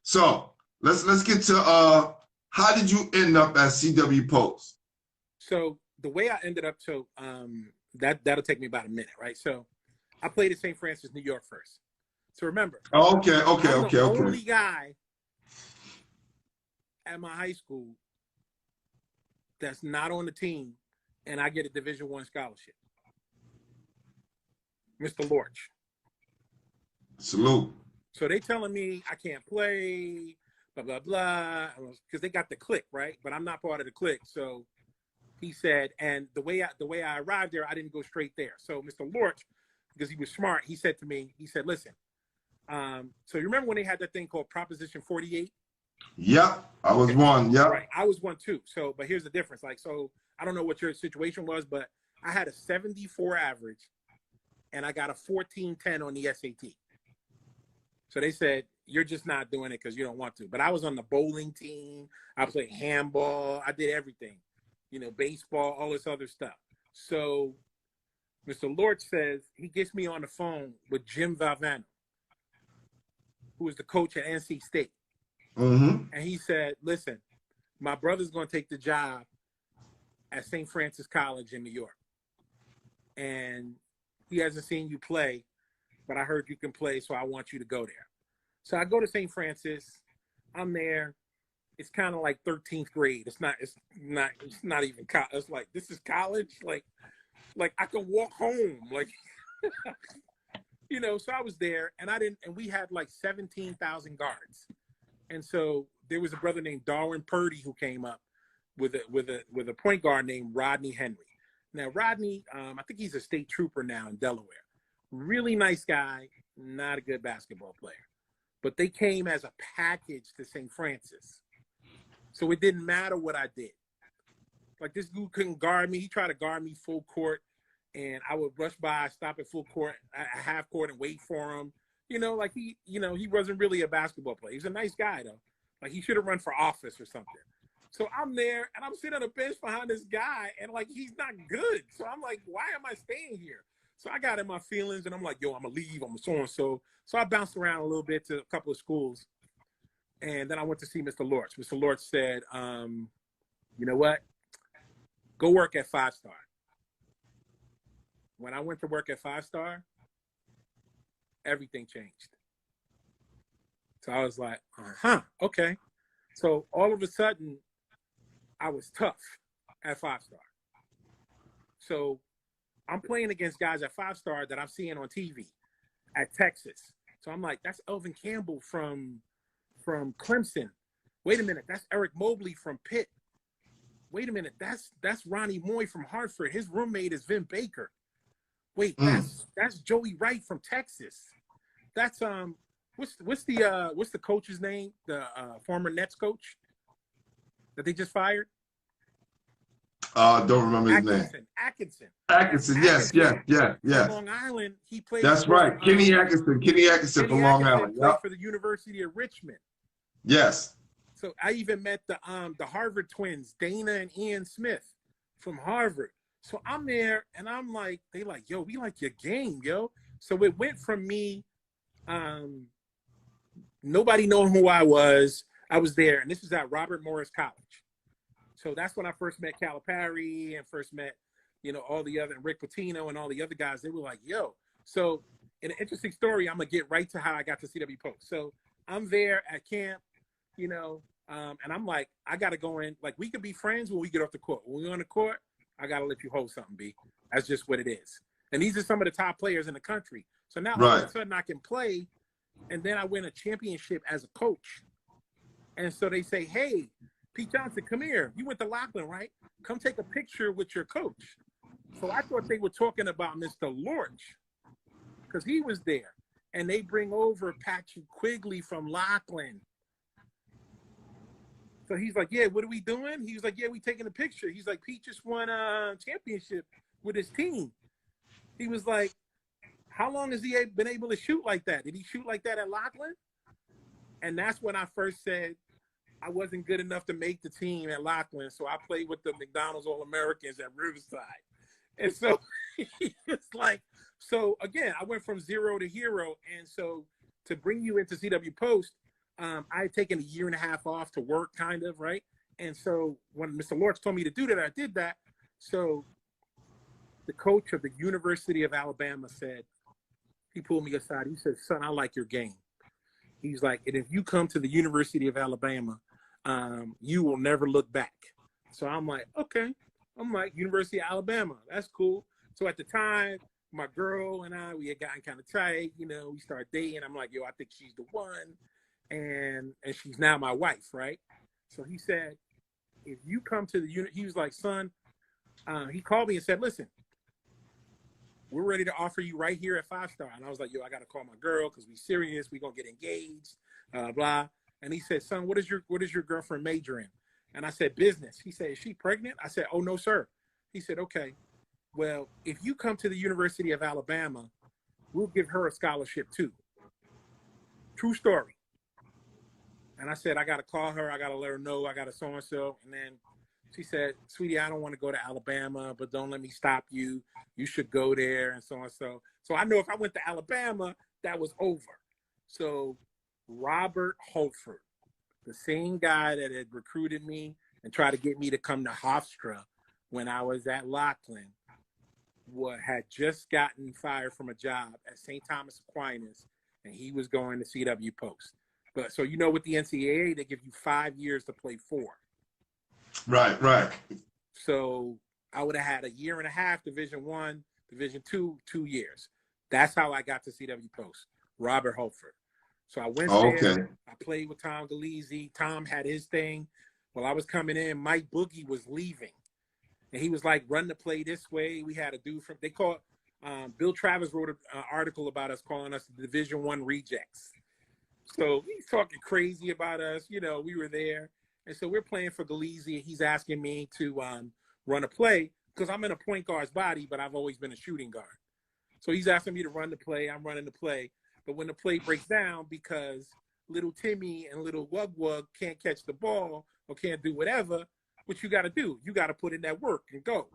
So let's get to how did you end up at CW Post? So the way I ended up, that'll take me about a minute, right? So I played at St. Francis, New York first. So remember, Oh, I'm the only guy at my high school that's not on the team, and I get a Division I scholarship. Mr. Lorch. Salute. So they telling me I can't play, blah, blah, blah, because they got the clique, right? But I'm not part of the clique. So he said, and the way I arrived there, I didn't go straight there. So Mr. Lorch, because he was smart, he said to me, listen, so you remember when they had that thing called Proposition 48? Yep, I was one. Yep. Right, I was one too. So, but here's the difference. Like, so I don't know what your situation was, but I had a 74 average, and I got a 1410 on the SAT. So they said, you're just not doing it because you don't want to. But I was on the bowling team. I played handball. I did everything, baseball, all this other stuff. So Mr. Lorch says, he gets me on the phone with Jim Valvano, who was the coach at NC State. Mm-hmm. And he said, listen, my brother's going to take the job at St. Francis College in New York. And he hasn't seen you play, but I heard you can play, so I want you to go there. So I go to St. Francis. I'm there. It's kind of like 13th grade. It's not even college. It's like, this is college. Like I can walk home. Like, so I was there, and we had like 17,000 guards. And so there was a brother named Darwin Purdy who came up with a point guard named Rodney Henry. Now Rodney, I think he's a state trooper now in Delaware. Really nice guy, not a good basketball player. But they came as a package to St. Francis. So it didn't matter what I did. Like, this dude couldn't guard me. He tried to guard me full court, and I would rush by, stop at full court, at half court, and wait for him. Like he wasn't really a basketball player. He's a nice guy, though. Like, he should have run for office or something. So I'm there, and I'm sitting on a bench behind this guy, and, like, he's not good. So I'm like, why am I staying here? So I got in my feelings, and I'm like, yo, I'm going to leave. I'm so-and-so. So I bounced around a little bit to a couple of schools, and then I went to see Mr. Lorch. Mr. Lorch said, you know what? Go work at 5-Star. When I went to work at 5-Star, everything changed. So I was like, okay. So all of a sudden, I was tough at 5-Star. So I'm playing against guys at 5-Star that I'm seeing on TV at Texas. So I'm like, that's Elvin Campbell from Clemson. Wait a minute, that's Eric Mobley from Pitt. Wait a minute, that's Ronnie Moy from Hartford. His roommate is Vin Baker. Wait, that's Joey Wright from Texas. That's what's the coach's name? The former Nets coach that they just fired? Don't remember his name. Atkinson, yes. From Long Island, he played. That's right, Kenny Atkinson from Long Island. Played for the University of Richmond. Yes. So I even met the Harvard twins, Dana and Ian Smith from Harvard. So I'm there, and I'm like, they like, yo, we like your game, yo. So it went from me, nobody knowing who I was. I was there, and this was at Robert Morris College. So that's when I first met Calipari and first met, all the other, Rick Pitino and all the other guys. They were like, yo. So in an interesting story, I'm going to get right to how I got to CW Post. So I'm there at camp, and I'm like, I got to go in. Like, we could be friends when we get off the court. When we're on the court, I got to let you hold something, B. That's just what it is. And these are some of the top players in the country. So now all of a sudden I can play, and then I win a championship as a coach. And so they say, hey, Pete Johnson, come here. You went to Laughlin, right? Come take a picture with your coach. So I thought they were talking about Mr. Lorch because he was there. And they bring over Patrick Quigley from Laughlin. So he's like, yeah, what are we doing? He was like, yeah, we taking a picture. He's like, Pete just won a championship with his team. He was like, how long has he been able to shoot like that? Did he shoot like that at Lockland? And that's when I first said I wasn't good enough to make the team at Lockland. So I played with the McDonald's All-Americans at Riverside. And so it's like, so again, I went from zero to hero. And so to bring you into CW Post, I had taken a year and a half off to work, kind of, right? And so when Mr. Lorch told me to do that, I did that. So the coach of the University of Alabama said, he pulled me aside. He said, son, I like your game. He's like, and if you come to the University of Alabama, you will never look back. So I'm like, okay. I'm like, University of Alabama, that's cool. So at the time, my girl and I, we had gotten kind of tight. You know, we started dating. I'm like, yo, I think she's the one. And she's now my wife, right? So he said, if you come to the he was like, son, he called me and said, listen, we're ready to offer you right here at 5-star. And I was like, yo, I got to call my girl because we serious. We're going to get engaged, blah. And he said, son, what is your girlfriend major in? And I said, business. He said, is she pregnant? I said, oh, no, sir. He said, okay, well, if you come to the University of Alabama, we'll give her a scholarship too. True story. And I said, I got to call her. I got to let her know I got a so-and-so. And then she said, sweetie, I don't want to go to Alabama, but don't let me stop you. You should go there and so-and-so. So I know if I went to Alabama, that was over. So Robert Holford, the same guy that had recruited me and tried to get me to come to Hofstra when I was at Lockland, had just gotten fired from a job at St. Thomas Aquinas, and he was going to CW Post. But so you know, with the NCAA, they give you 5 years to play 4. Right. So I would have had a year and a half, Division I, Division II, 2 years. That's how I got to CW Post, Robert Holford. So I went there. I played with Tom Galizzi. Tom had his thing. While I was coming in, Mike Boogie was leaving. And he was like, run the play this way. We had a dude from, they called, Bill Travis wrote an article about us, calling us the Division I rejects. So he's talking crazy about us. You know, we were there. And so we're playing for Galizzi, and he's asking me to run a play because I'm in a point guard's body, but I've always been a shooting guard. So he's asking me to run the play. I'm running the play. But when the play breaks down because little Timmy and little Wug Wug can't catch the ball or can't do whatever, what you got to do? You got to put in that work and go.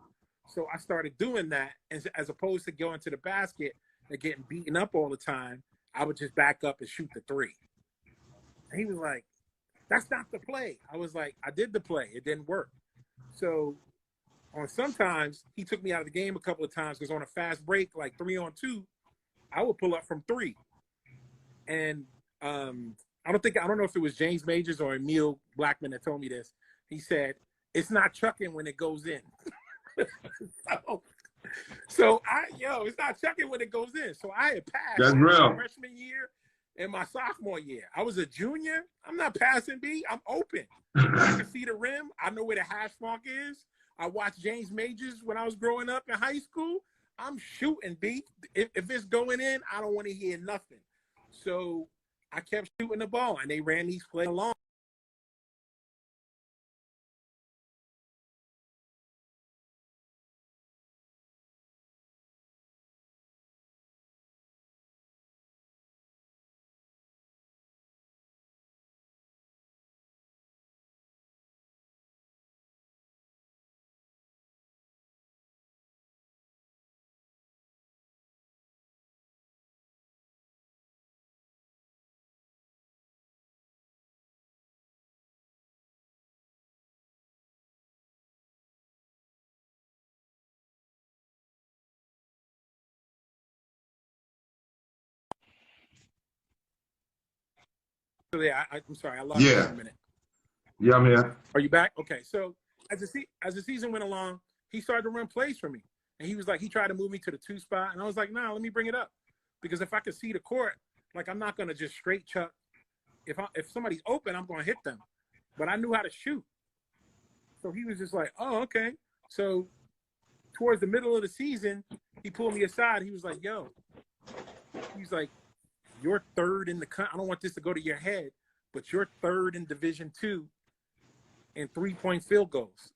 So I started doing that. As opposed to going to the basket and getting beaten up all the time, I would just back up and shoot the 3. And he was like, that's not the play. I was like, I did the play. It didn't work. So sometimes he took me out of the game a couple of times because on a fast break, like 3-on-2, I would pull up from 3. And I don't know if it was James Majors or Emil Blackman that told me this. He said, it's not chucking when it goes in. So it's not chucking when it goes in. So I had passed my freshman year and my sophomore year. I was a junior. I'm not passing B. I'm open. I can see the rim. I know where the hash mark is. I watched James Majors when I was growing up in high school. I'm shooting B. If it's going in, I don't want to hear nothing. So I kept shooting the ball, and they ran these plays along. I'm sorry, I lost you for a minute. Yeah, I'm here. Are you back? Okay. So as the season went along, he started to run plays for me. And he was like, he tried to move me to the 2 spot. And I was like, nah, let me bring it up. Because if I could see the court, like I'm not going to just straight chuck. If somebody's open, I'm going to hit them. But I knew how to shoot. So he was just like, oh, okay. So towards the middle of the season, he pulled me aside. He was like, yo, he's like, you're third in the country. I don't want this to go to your head, but you're third in Division II in 3-point field goals.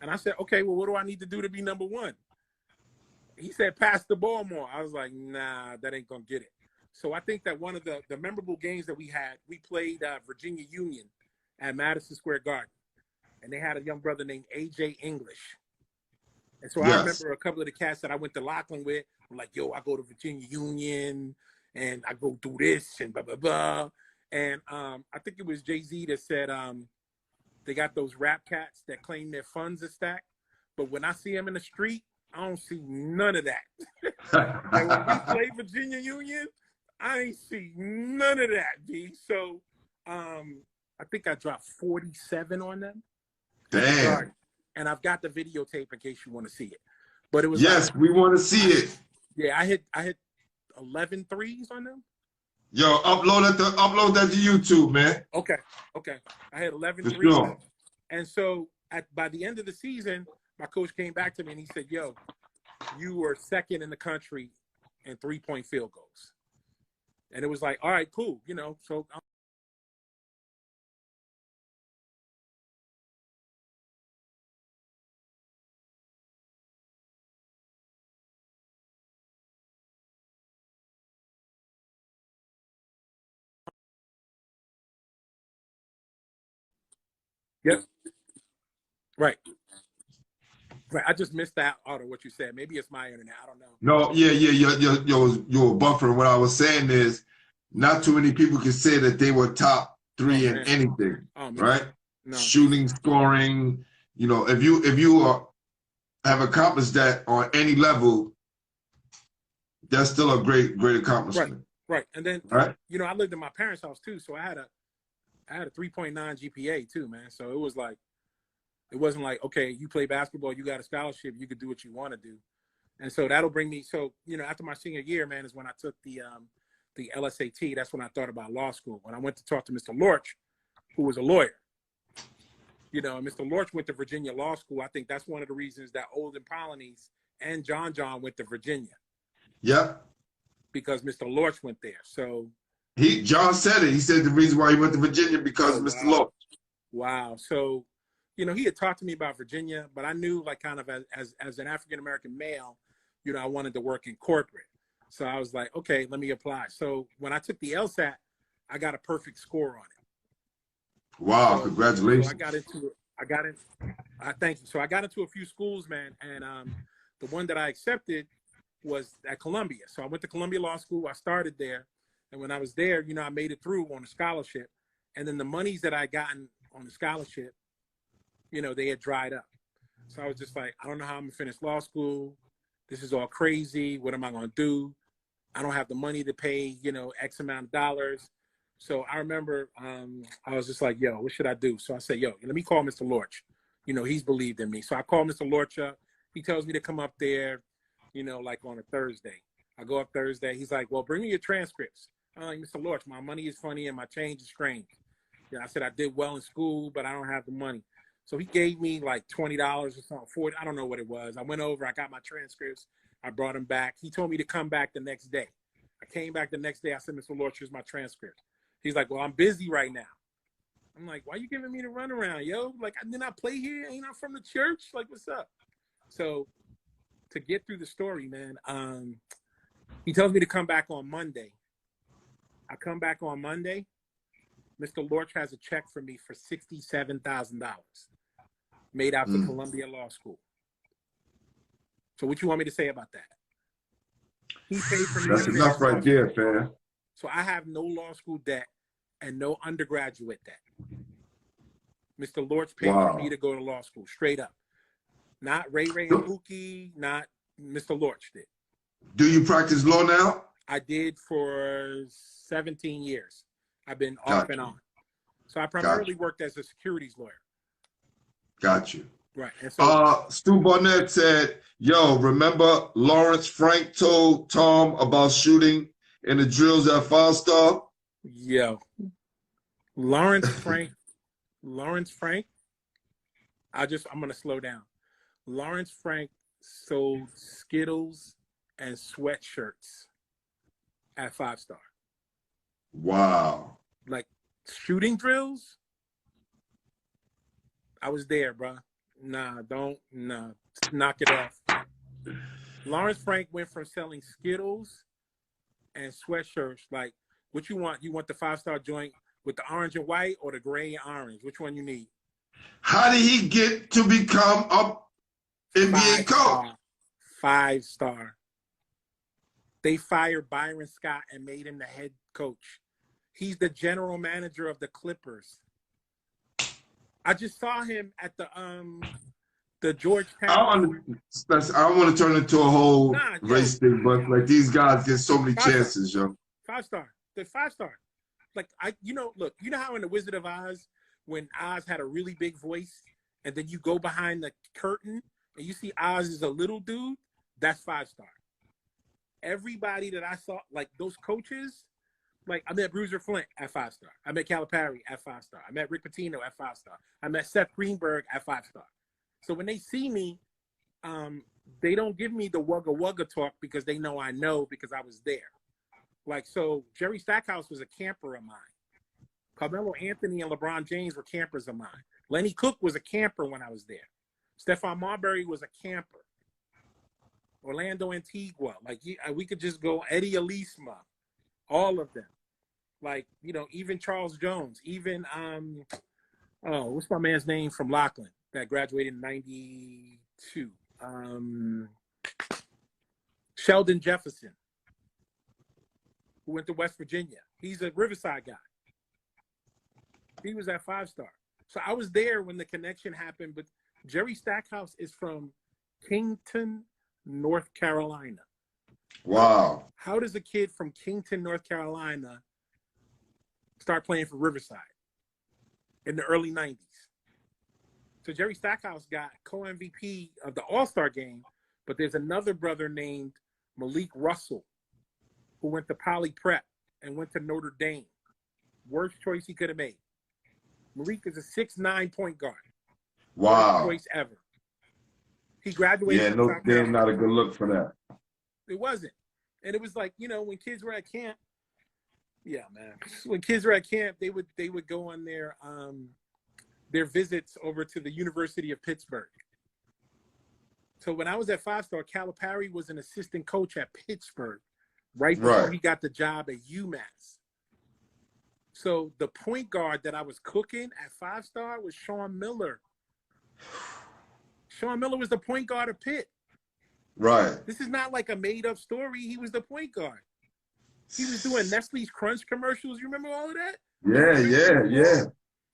And I said, okay, well, what do I need to do to be number one? He said, pass the ball more. I was like, nah, that ain't going to get it. So I think that one of the memorable games that we had, we played Virginia Union at Madison Square Garden. And they had a young brother named A.J. English. And so I remember a couple of the cats that I went to Laughlin with. I'm like, yo, I go to Virginia Union and I go do this and blah, blah, blah. And I think it was Jay-Z that said they got those rap cats that claim their funds are stacked. But when I see them in the street, I don't see none of that. And when we play Virginia Union, I ain't see none of that, B. So I think I dropped 47 on them. Damn. And I've got the videotape in case you want to see it. But it was we want to see it. Yeah, I hit 11 threes on them. Yo, upload that to YouTube, man. Okay. I had 11 For threes. sure. And so by the end of the season, my coach came back to me and he said, yo, you were second in the country in 3-point field goals. And it was like, all right, cool. You know, so yep. Right. I just missed out of what you said. Maybe it's my internet. I don't know. No, yeah, you're buffering. What I was saying is, not too many people can say that they were top three in anything, right? No. Shooting, scoring. You know, if you have accomplished that on any level, that's still a great accomplishment. Right. And then, you know, I lived in my parents' house too, so I had a 3.9 GPA too, man. So it was like, it wasn't like, okay, you play basketball, you got a scholarship, you could do what you want to do. And so that'll bring me, so, you know, after my senior year, man, is when I took the LSAT. That's when I thought about law school. When I went to talk to Mr. Lorch, who was a lawyer, you know, and Mr. Lorch went to Virginia Law School. I think that's one of the reasons that Olden Polynice and John went to Virginia. Yep. Because Mr. Lorch went there. So John said it. He said the reason why he went to Virginia because of Mr. Lorch. Wow. So, you know, he had talked to me about Virginia, but I knew, like, kind of as an African-American male, you know, I wanted to work in corporate. So I was like, okay, let me apply. So when I took the LSAT, I got a perfect score on it. Wow, so, congratulations. So thank you. So I got into a few schools, man. And the one that I accepted was at Columbia. So I went to Columbia Law School. I started there. And when I was there, you know, I made it through on a scholarship. And then the monies that I gotten on the scholarship, you know, they had dried up. So I was just like, I don't know how I'm gonna finish law school. This is all crazy. What am I gonna do? I don't have the money to pay, you know, X amount of dollars. So I remember I was just like, yo, what should I do? So I said, yo, let me call Mr. Lorch. You know, he's believed in me. So I called Mr. Lorch up. He tells me to come up there, you know, like on a Thursday. I go up Thursday. He's like, well, bring me your transcripts. I'm like, Mr. Lorch, my money is funny and my change is strange. Yeah, I said I did well in school, but I don't have the money. So he gave me like $20 or something, $40. I don't know what it was. I went over, I got my transcripts. I brought them back. He told me to come back the next day. I came back the next day. I said, Mr. Lorch, here's my transcript. He's like, well, I'm busy right now. I'm like, why you giving me the runaround, yo? Like, didn't I play here? Ain't I from the church? Like, what's up? So to get through the story, man, he tells me to come back on Monday. I come back on Monday. Mr. Lorch has a check for me for $67,000 made out to Columbia Law School. So what you want me to say about that? He paid for me. That's enough right there, fam. So I have no law school debt and no undergraduate debt. Mr. Lorch paid for me to go to law school, straight up. Not Ray and Pookie, not Mr. Lorch did. Do you practice law now? I did for 17 years. I've been off and on. So I primarily worked as a securities lawyer. Got you. Right. And so, Stu Barnett said, yo, remember Lawrence Frank told Tom about shooting in the drills at 5-star? Yo. Lawrence Frank, I'm going to slow down. Lawrence Frank sold Skittles and sweatshirts at 5-star. Wow. Like shooting drills? I was there, bro. Nah, knock it off. Lawrence Frank went from selling Skittles and sweatshirts. Like, what you want? You want the 5-star joint with the orange and white or the gray and orange? Which one you need? How did he get to become a NBA coach? 5-star. They fired Byron Scott and made him the head coach. He's the general manager of the Clippers. I just saw him at the Georgetown. I don't want to turn into a whole race thing, but like these guys get so many chances, yo. 5-star. The 5-star. Like look, you know how in the Wizard of Oz, when Oz had a really big voice, and then you go behind the curtain and you see Oz is a little dude, that's 5-star. Everybody that I saw, like those coaches, like I met Bruiser Flint at 5-star. I met Calipari at 5-star. I met Rick Pitino at 5-star. I met Seth Greenberg at 5-star. So when they see me, they don't give me the wugga wugga talk because they know I know because I was there. Like, so Jerry Stackhouse was a camper of mine. Carmelo Anthony and LeBron James were campers of mine. Lenny Cook was a camper when I was there. Stephon Marbury was a camper. Orlando Antigua. Like, we could just go Eddie Alisma. All of them. Like, even Charles Jones. Even, what's my man's name from Lockland that graduated in 92? Sheldon Jefferson, who went to West Virginia. He's a Riverside guy. He was at 5-star. So I was there when the connection happened, but Jerry Stackhouse is from Kington, North Carolina. Wow. How does a kid from Kington, North Carolina start playing for Riverside in the early 90s? So Jerry Stackhouse got co-MVP of the All-Star game, but there's another brother named Malik Russell who went to Poly Prep and went to Notre Dame. Worst choice he could have made. Malik is a 6'9" point guard. Wow. Worst choice ever. He graduated. Yeah, Notre Dame not a good look for that. It wasn't. And it was like, when kids were at camp, yeah, man. When kids were at camp, they would go on their visits over to the University of Pittsburgh. So when I was at 5-star, Calipari was an assistant coach at Pittsburgh right before he got the job at UMass. So the point guard that I was cooking at 5-star was Sean Miller. Sean Miller was the point guard of Pitt. Right. This is not like a made-up story. He was the point guard. He was doing Nestle's Crunch commercials. You remember all of that? Yeah.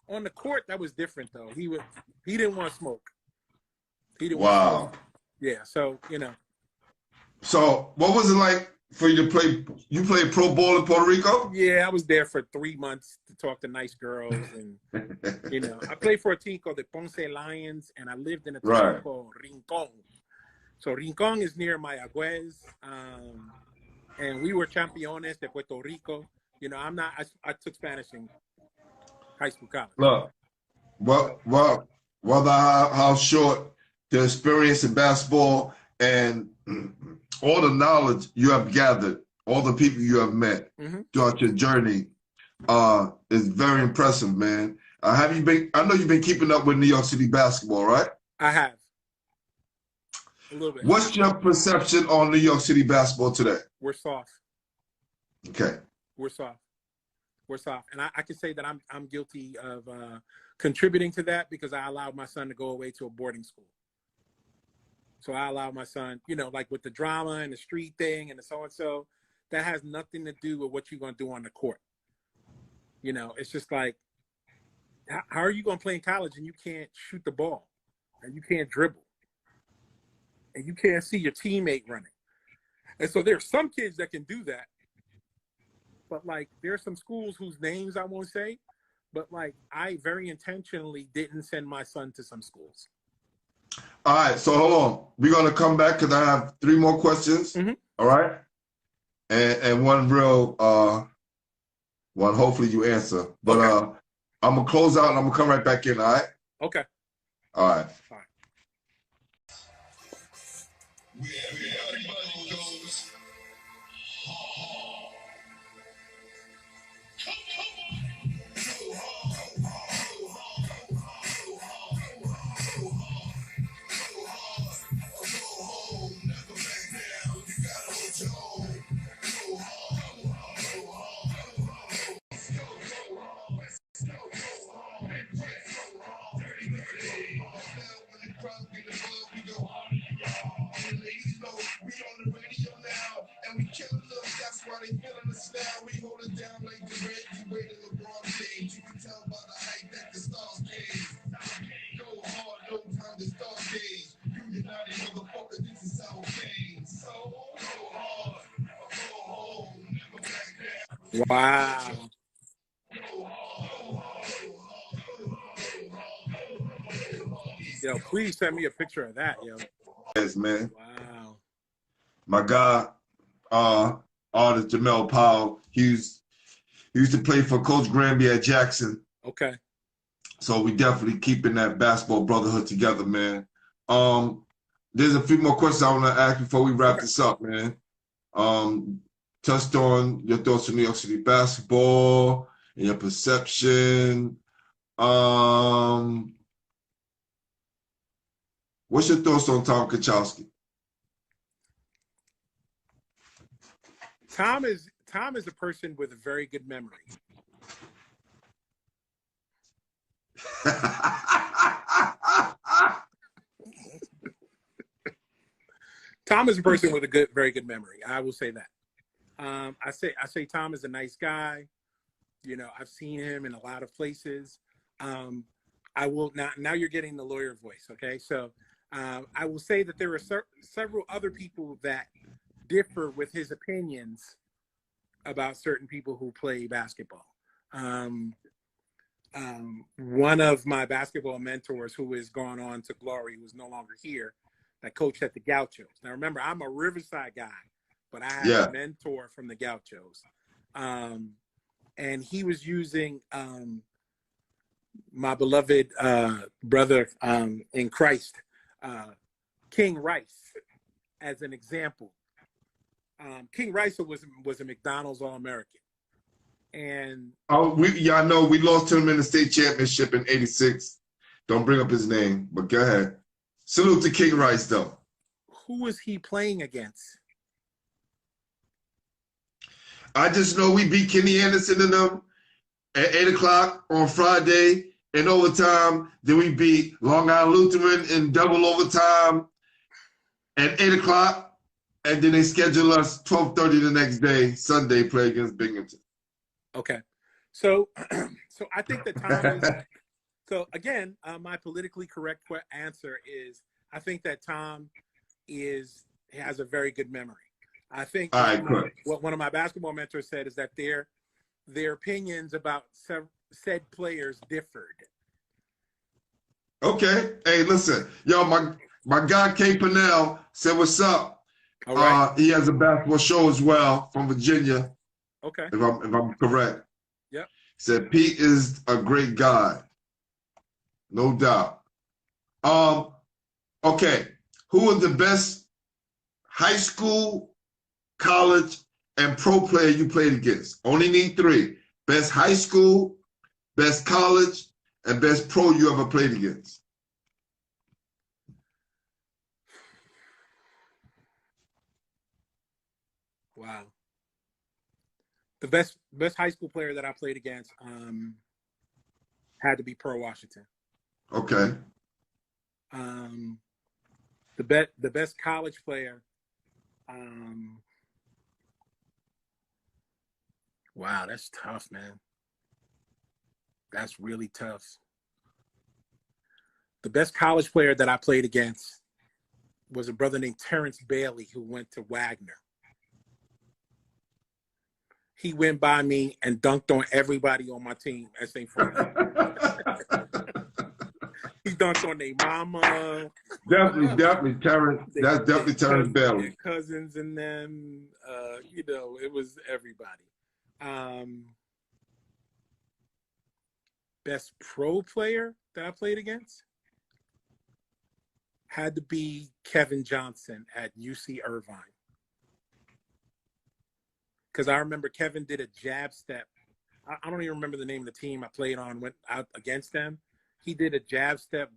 On the court, that was different, though. He didn't want to smoke. He didn't want to smoke. Yeah, so, So what was it like for you to play? You played pro ball in Puerto Rico? Yeah, I was there for 3 months to talk to nice girls. And, I played for a team called the Ponce Lions, and I lived in a town called Rincon. So Rincon is near Mayagüez, and we were campeones de Puerto Rico. I took Spanish in high school, college. Look, well, how short the experience in basketball and all the knowledge you have gathered, all the people you have met throughout your journey is very impressive, man. I know you've been keeping up with New York City basketball, right? I have. A little bit. What's your perception on New York City basketball today? We're soft. Okay. We're soft. And I can say that I'm guilty of contributing to that because I allowed my son to go away to a boarding school. So I allowed my son, like with the drama and the street thing and the so-and-so, that has nothing to do with what you're going to do on the court. It's just like, how are you going to play in college and you can't shoot the ball and you can't dribble and you can't see your teammate running? And so there's some kids that can do that. But, like, there are some schools whose names I won't say, but, like, I very intentionally didn't send my son to some schools. All right, so hold on. We're going to come back because I have 3 more questions, all right? And one real, one hopefully you answer. But I'm going to close out and I'm going to come right back in, all right? Okay. All right. Where everybody goes. Wow. Yo, please send me a picture of that, yo. Yes, man. Wow. My guy, artist Jamel Powell, he used to play for Coach Granby at Jackson. Okay. So we definitely keeping that basketball brotherhood together, man. There's a few more questions I want to ask before we wrap this up, man. Touched on your thoughts on New York City basketball and your perception. What's your thoughts on Tom Kachowski? Tom is a person with a very good memory. Tom is a person with a very good memory. I will say that. I say Tom is a nice guy. You know, I've seen him in a lot of places. I will now you're getting the lawyer voice. Okay. So, I will say that there are several other people that differ with his opinions about certain people who play basketball. One of my basketball mentors who has gone on to glory, who's no longer here, that coached at the Gauchos. Now, remember, I'm a Riverside guy, but I have a mentor from the Gauchos. And he was using my beloved brother in Christ, King Rice, as an example. King Rice was a McDonald's All-American. And y'all know we lost to him in the state championship in '86. Don't bring up his name, but go ahead. Salute to King Rice, though. Who was he playing against? I just know we beat Kenny Anderson and them at 8 o'clock on Friday in overtime. Then we beat Long Island Lutheran in double overtime at 8 o'clock. And then they schedule us 12:30 the next day, Sunday, play against Binghamton. Okay. So I think that Tom is, so again, my politically correct answer is I think that Tom has a very good memory. I think what one of my basketball mentors said is that their opinions about said players differed. Okay. Hey, listen, yo, my guy K. Pennell said, "What's up?" All right. He has a basketball show as well from Virginia. Okay. If I'm correct. Yep. Said Pete is a great guy. No doubt. Okay. Who was the best high school, college, and pro player you played against? Only need 3. Best high school, best college, and best pro you ever played against. Wow. The best high school player that I played against had to be Pearl Washington. Okay. The best college player. Wow, that's tough, man. That's really tough. The best college player that I played against was a brother named Terrence Bailey who went to Wagner. He went by me and dunked on everybody on my team at St. Francis. He dunked on their mama. Definitely, Terrence. That's definitely Terrence Bailey. Their cousins and them. It was everybody. Best pro player that I played against had to be Kevin Johnson at UC Irvine. Because I remember Kevin did a jab step. I don't even remember the name of the team I played on, went out against them. He did a jab step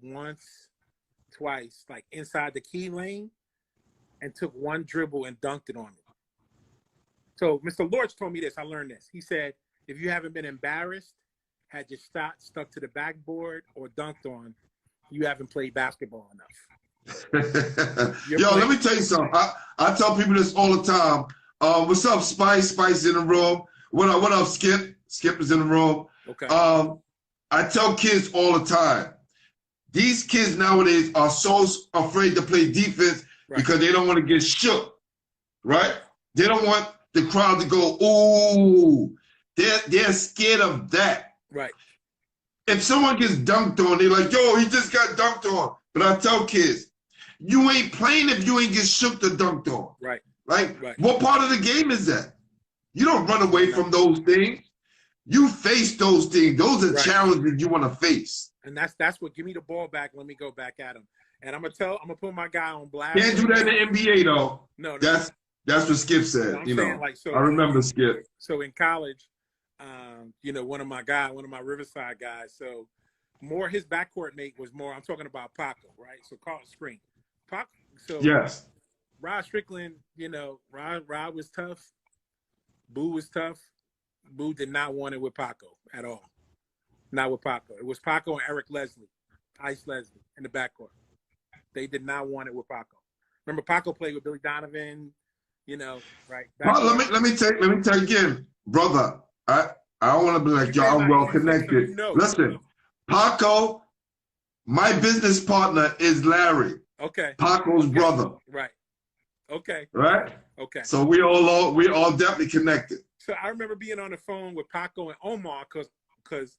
twice, like inside the key lane, and took one dribble and dunked it on me. So Mr. Lorch told me this. I learned this. He said, if you haven't been embarrassed, had your shot stuck to the backboard or dunked on, you haven't played basketball enough. Yo, let me tell you something. I tell people this all the time. What's up, Spice? Spice in the room. What up, Skip? Skip is in the room. Okay. I tell kids all the time, these kids nowadays are so afraid to play defense because they don't want to get shook, right? They don't want the crowd to go, ooh. They're scared of that. Right. If someone gets dunked on, they're like, yo, he just got dunked on. But I tell kids, you ain't playing if you ain't get shook or dunked on. Right. Like, Right. what part of the game is that? You don't run away from those things. You face those things. Those are challenges you want to face. And that's what, give me the ball back. Let me go back at him. And I'm gonna put my guy on blast. Can't do that in the NBA though. No. That's what Skip said. I'm saying, like, so I remember Skip. So in college, one of my Riverside guys. So more his backcourt mate was more. I'm talking about Paco, right? So Carlton Screen, Paco. So yes, Rod Strickland. Rod was tough. Boo was tough. Boo did not want it with Paco at all. Not with Paco. It was Paco and Eric Leslie, Ice Leslie, in the backcourt. They did not want it with Paco. Remember, Paco played with Billy Donovan. Right? Well, let me tell you again, brother. I don't want to be like y'all. I'm well connected. Listen, Paco, my business partner is Larry. Okay. Paco's brother. Right. Okay. Right. Okay. So we all definitely connected. So I remember being on the phone with Paco and Omar because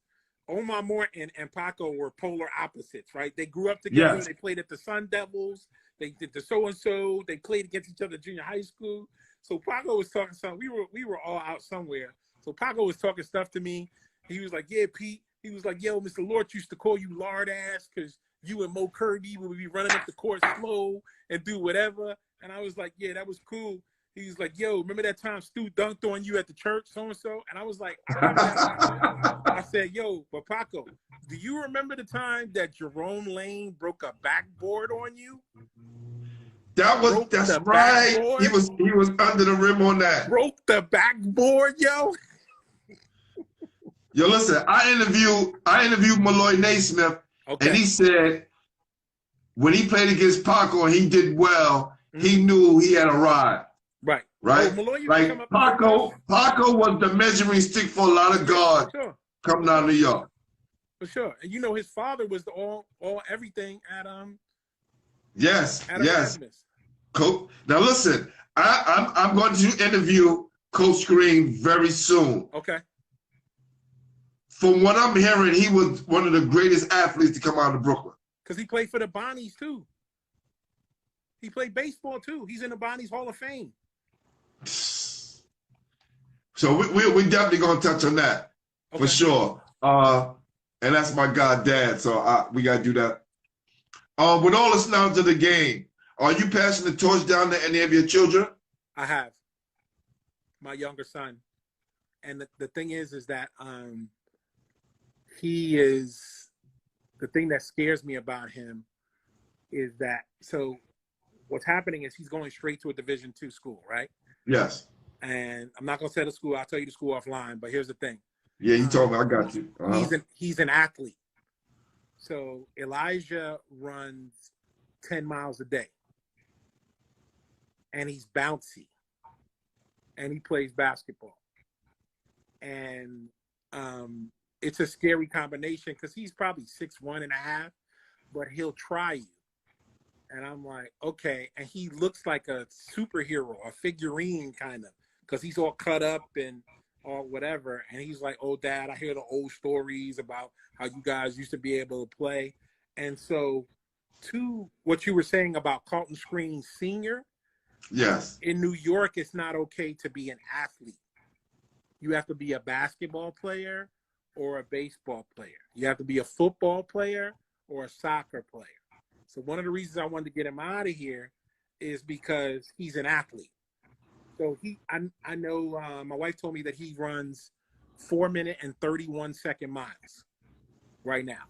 Omar Morton and Paco were polar opposites, right? They grew up together. Yes. They played at the Sun Devils. They did the so-and-so. They played against each other in junior high school. So Paco was talking something. We were all out somewhere. So Paco was talking stuff to me. He was like, yeah, Pete. He was like, yo, Mr. Lort used to call you lard ass because you and Mo Kirby would be running up the court slow and do whatever. And I was like, yeah, that was cool. He was like, yo, remember that time Stu dunked on you at the church, so-and-so? And I was like, I said, yo, but Paco, do you remember the time that Jerome Lane broke a backboard on you? That's right. Backboard? He was under the rim on that. Broke the backboard, yo. Yo, listen, I interviewed Malloy Naismith, and he said when he played against Paco and he did well, he knew he had a ride. Right. Right? Oh, Malloy, like Paco was the measuring stick for a lot of guards coming out of New York. For sure. And his father was the all everything at Yes. Coach. Now listen, I'm going to interview Coach Green very soon. Okay. From what I'm hearing, he was one of the greatest athletes to come out of Brooklyn. Because he played for the Bonnies too. He played baseball too. He's in the Bonnies Hall of Fame. So we definitely gonna touch on that for sure. And that's my god dad. So we gotta do that. With all the sounds of the game, are you passing the torch down to any of your children? I have. My younger son. And the thing is that he is, the thing that scares me about him is that, so what's happening is he's going straight to a Division II school, right? Yes. And I'm not going to say the school. I'll tell you the school offline, but here's the thing. Yeah, you told me. I got you. He's an athlete. So Elijah runs 10 miles a day. And he's bouncy. And he plays basketball. And it's a scary combination because he's probably 6'1.5", but he'll try you. And I'm like, okay. And he looks like a superhero, a figurine kind of, because he's all cut up and all whatever. And he's like, oh, Dad, I hear the old stories about how you guys used to be able to play. And so to what you were saying about Carlton Screen Sr., yes, in New York, it's not okay to be an athlete. You have to be a basketball player or a baseball player. You have to be a football player or a soccer player. So one of the reasons I wanted to get him out of here is because he's an athlete. So I know my wife told me that he runs 4-minute and 31-second miles right now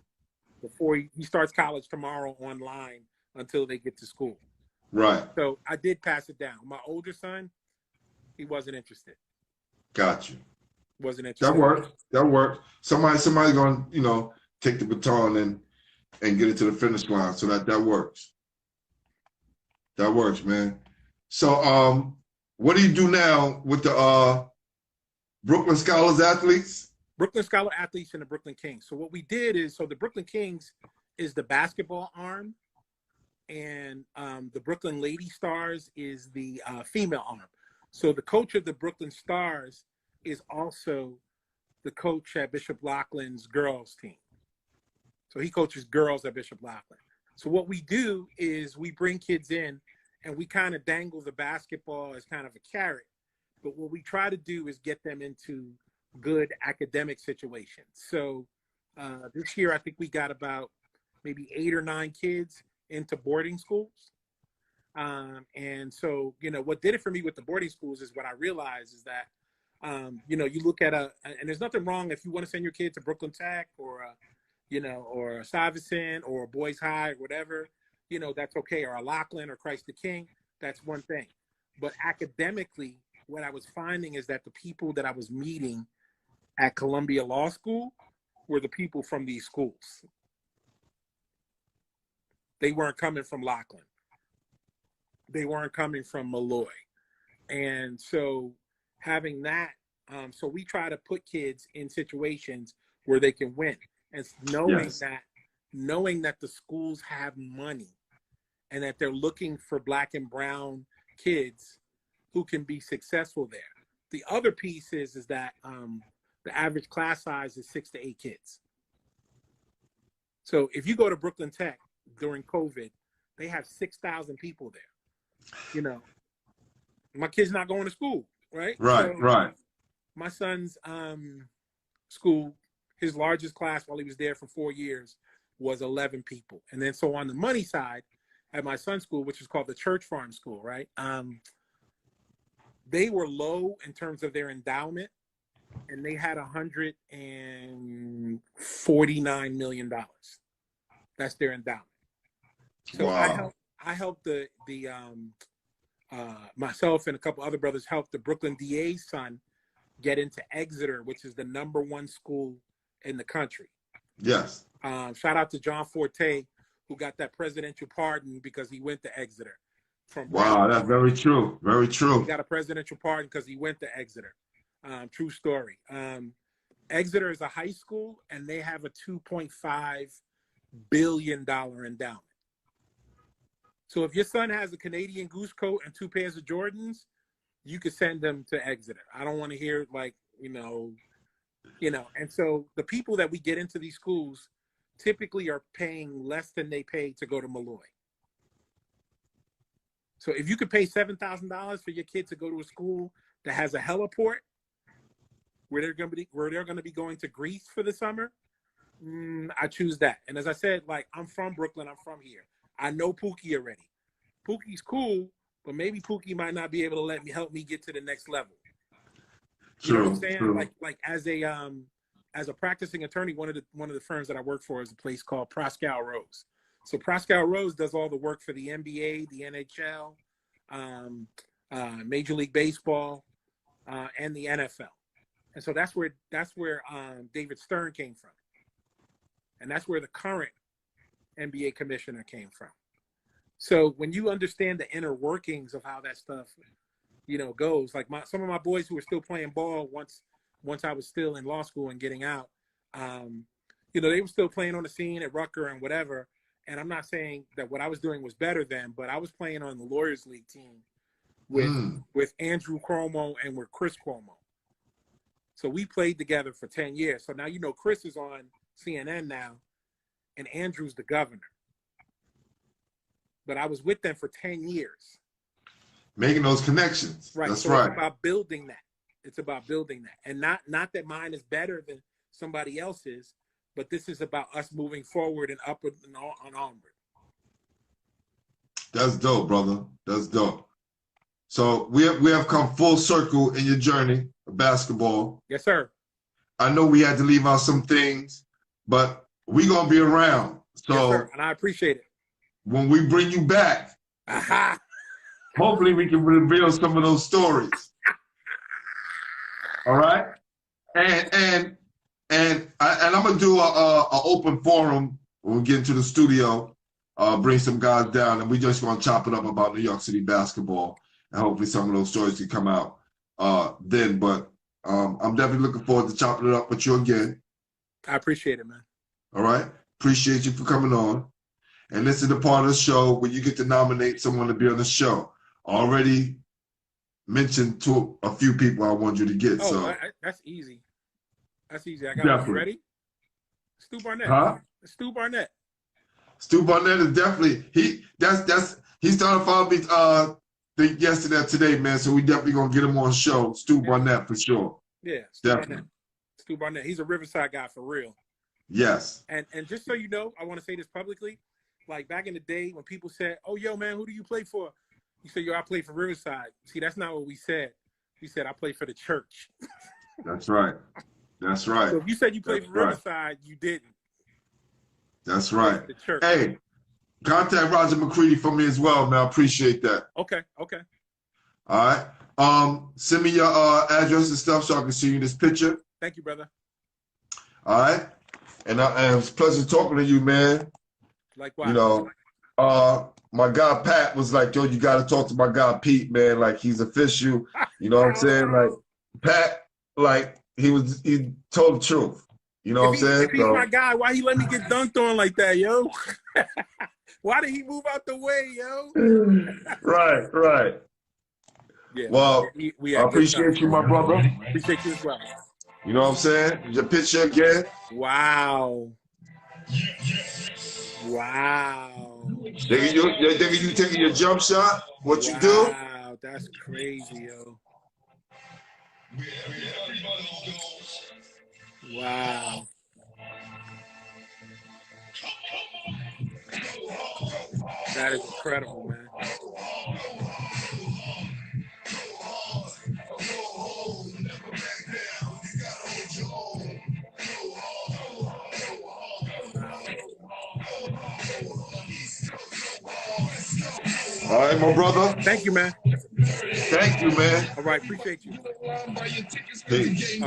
before he starts college tomorrow online until they get to school. Right. So I did pass it down. My older son, he wasn't interested. Got you. Wasn't interested. That worked. Somebody's going to, take the baton and get it to the finish line. So that works. That works, man. So what do you do now with the Brooklyn Scholars athletes? Brooklyn Scholar athletes and the Brooklyn Kings. So what we did is, the Brooklyn Kings is the basketball arm, and the Brooklyn Lady Stars is the female arm. So the coach of the Brooklyn Stars is also the coach at Bishop Laughlin's girls team. So he coaches girls at Bishop Laughlin. So what we do is we bring kids in and we kind of dangle the basketball as kind of a carrot. But what we try to do is get them into good academic situations. So this year, I think we got about maybe 8 or 9 kids into boarding schools. And so, you know, what did it for me with the boarding schools is what I realized is that, you know, you look at and there's nothing wrong if you want to send your kid to Brooklyn Tech or, you know, or Stuyvesant or Boys High or whatever, you know, that's okay. Or a Laughlin or Christ the King, that's one thing. But academically, what I was finding is that the people that I was meeting at Columbia Law School were the people from these schools. They weren't coming from Laughlin. They weren't coming from Malloy. And so having that, so we try to put kids in situations where they can win. And knowing that the schools have money and that they're looking for Black and brown kids who can be successful there. The other piece is that the average class size is 6 to 8 kids. So if you go to Brooklyn Tech during COVID, they have 6,000 people there. You know, my kid's not going to school, right? Right, so right. My son's school, his largest class while he was there for 4 years was 11 people. And then so on the money side, at my son's school, which is called the Church Farm School, right? They were low in terms of their endowment, and they had $149 million. That's their endowment. So wow. I helped myself and a couple other brothers helped the Brooklyn DA's son get into Exeter, which is the #1 school in the country. Yes. Shout out to John Forte, who got that presidential pardon because he went to Exeter. Wow, that's very true. Very true. He got a presidential pardon because he went to Exeter. True story. Exeter is a high school, and they have a $2.5 billion endowment. So if your son has a Canadian Goose coat and 2 pairs of Jordans, you could send them to Exeter. I don't want to hear like, you know. And so the people that we get into these schools typically are paying less than they pay to go to Malloy. So if you could pay $7,000 for your kid to go to a school that has a heliport, where they're going to be going to Greece for the summer, I choose that. And as I said, like, I'm from Brooklyn, I'm from here. I know Pookie already. Pookie's cool, but maybe Pookie might not be able to help me get to the next level. You know what I'm saying? True. Like as a practicing attorney, one of the firms that I work for is a place called Proscal Rose. So Proscal Rose does all the work for the NBA, the NHL, Major League Baseball, and the NFL. And so that's where David Stern came from, and that's where the current NBA commissioner came from. So when you understand the inner workings of how that stuff, you know, goes, like some of my boys who were still playing ball once I was still in law school and getting out, you know, they were still playing on the scene at Rucker and whatever. And I'm not saying that what I was doing was better than, but I was playing on the Lawyers League team with Andrew Cuomo and with Chris Cuomo. So we played together for 10 years. So now, you know, Chris is on CNN now, and Andrew's the governor. But I was with them for 10 years. Making those connections. Right. That's so right. It's about building that. It's about building that. And not that mine is better than somebody else's, but this is about us moving forward and upward and onward. That's dope, brother. That's dope. So we have come full circle in your journey of basketball. Yes, sir. I know we had to leave out some things, but we're going to be around. So yes, sir. And I appreciate it. When we bring you back, hopefully we can reveal some of those stories. All right? And I'm going to do a open forum when we get into the studio, bring some guys down, and we're just going to chop it up about New York City basketball. And hopefully some of those stories can come out then. But I'm definitely looking forward to chopping it up with you again. I appreciate it, man. All right? Appreciate you for coming on. And this is the part of the show where you get to nominate someone to be on the show. Already mentioned to a few people I want you to get. Oh, so that's easy. That's easy. I got one. Definitely. Ready? Stu Barnett. Huh? Stu Barnett. Stu Barnett is definitely he's starting to follow me yesterday today, man. So we definitely gonna get him on the show. Stu Barnett for sure. Yeah, Stu Definitely. Barnett. Stu Barnett. He's a Riverside guy for real. Yes. And just so you know, I want to say this publicly. Like back in the day when people said, "Oh, yo, man, who do you play for?" You said, "Yo, I play for Riverside." See, that's not what we said. We said, "I play for the church." That's right. That's right. So if you said you played for right. Riverside, you didn't. That's right. The church. Hey, contact Roger McCready for me as well, man. I appreciate that. Okay. Okay. All right. Send me your address and stuff so I can see you this picture. Thank you, brother. All right. And it was a pleasure talking to you, man. Likewise. You know, my guy Pat was like, yo, you got to talk to my guy Pete, man. Like, he's official. You know what I'm saying? Like, Pat, like, he told the truth. You know what I'm saying? If he's my guy, why he let me get dunked on like that, yo? Why did he move out the way, yo? Right. Yeah. Well, we I appreciate you, my brother. Appreciate you as well. You know what I'm saying? Your picture again. Wow. Wow. Nigga, you taking your jump shot? What you do? Wow, that's crazy, yo. Wow. That is incredible, man. All right, my brother. Thank you, man. Thank you, man. All right, appreciate you. Peace.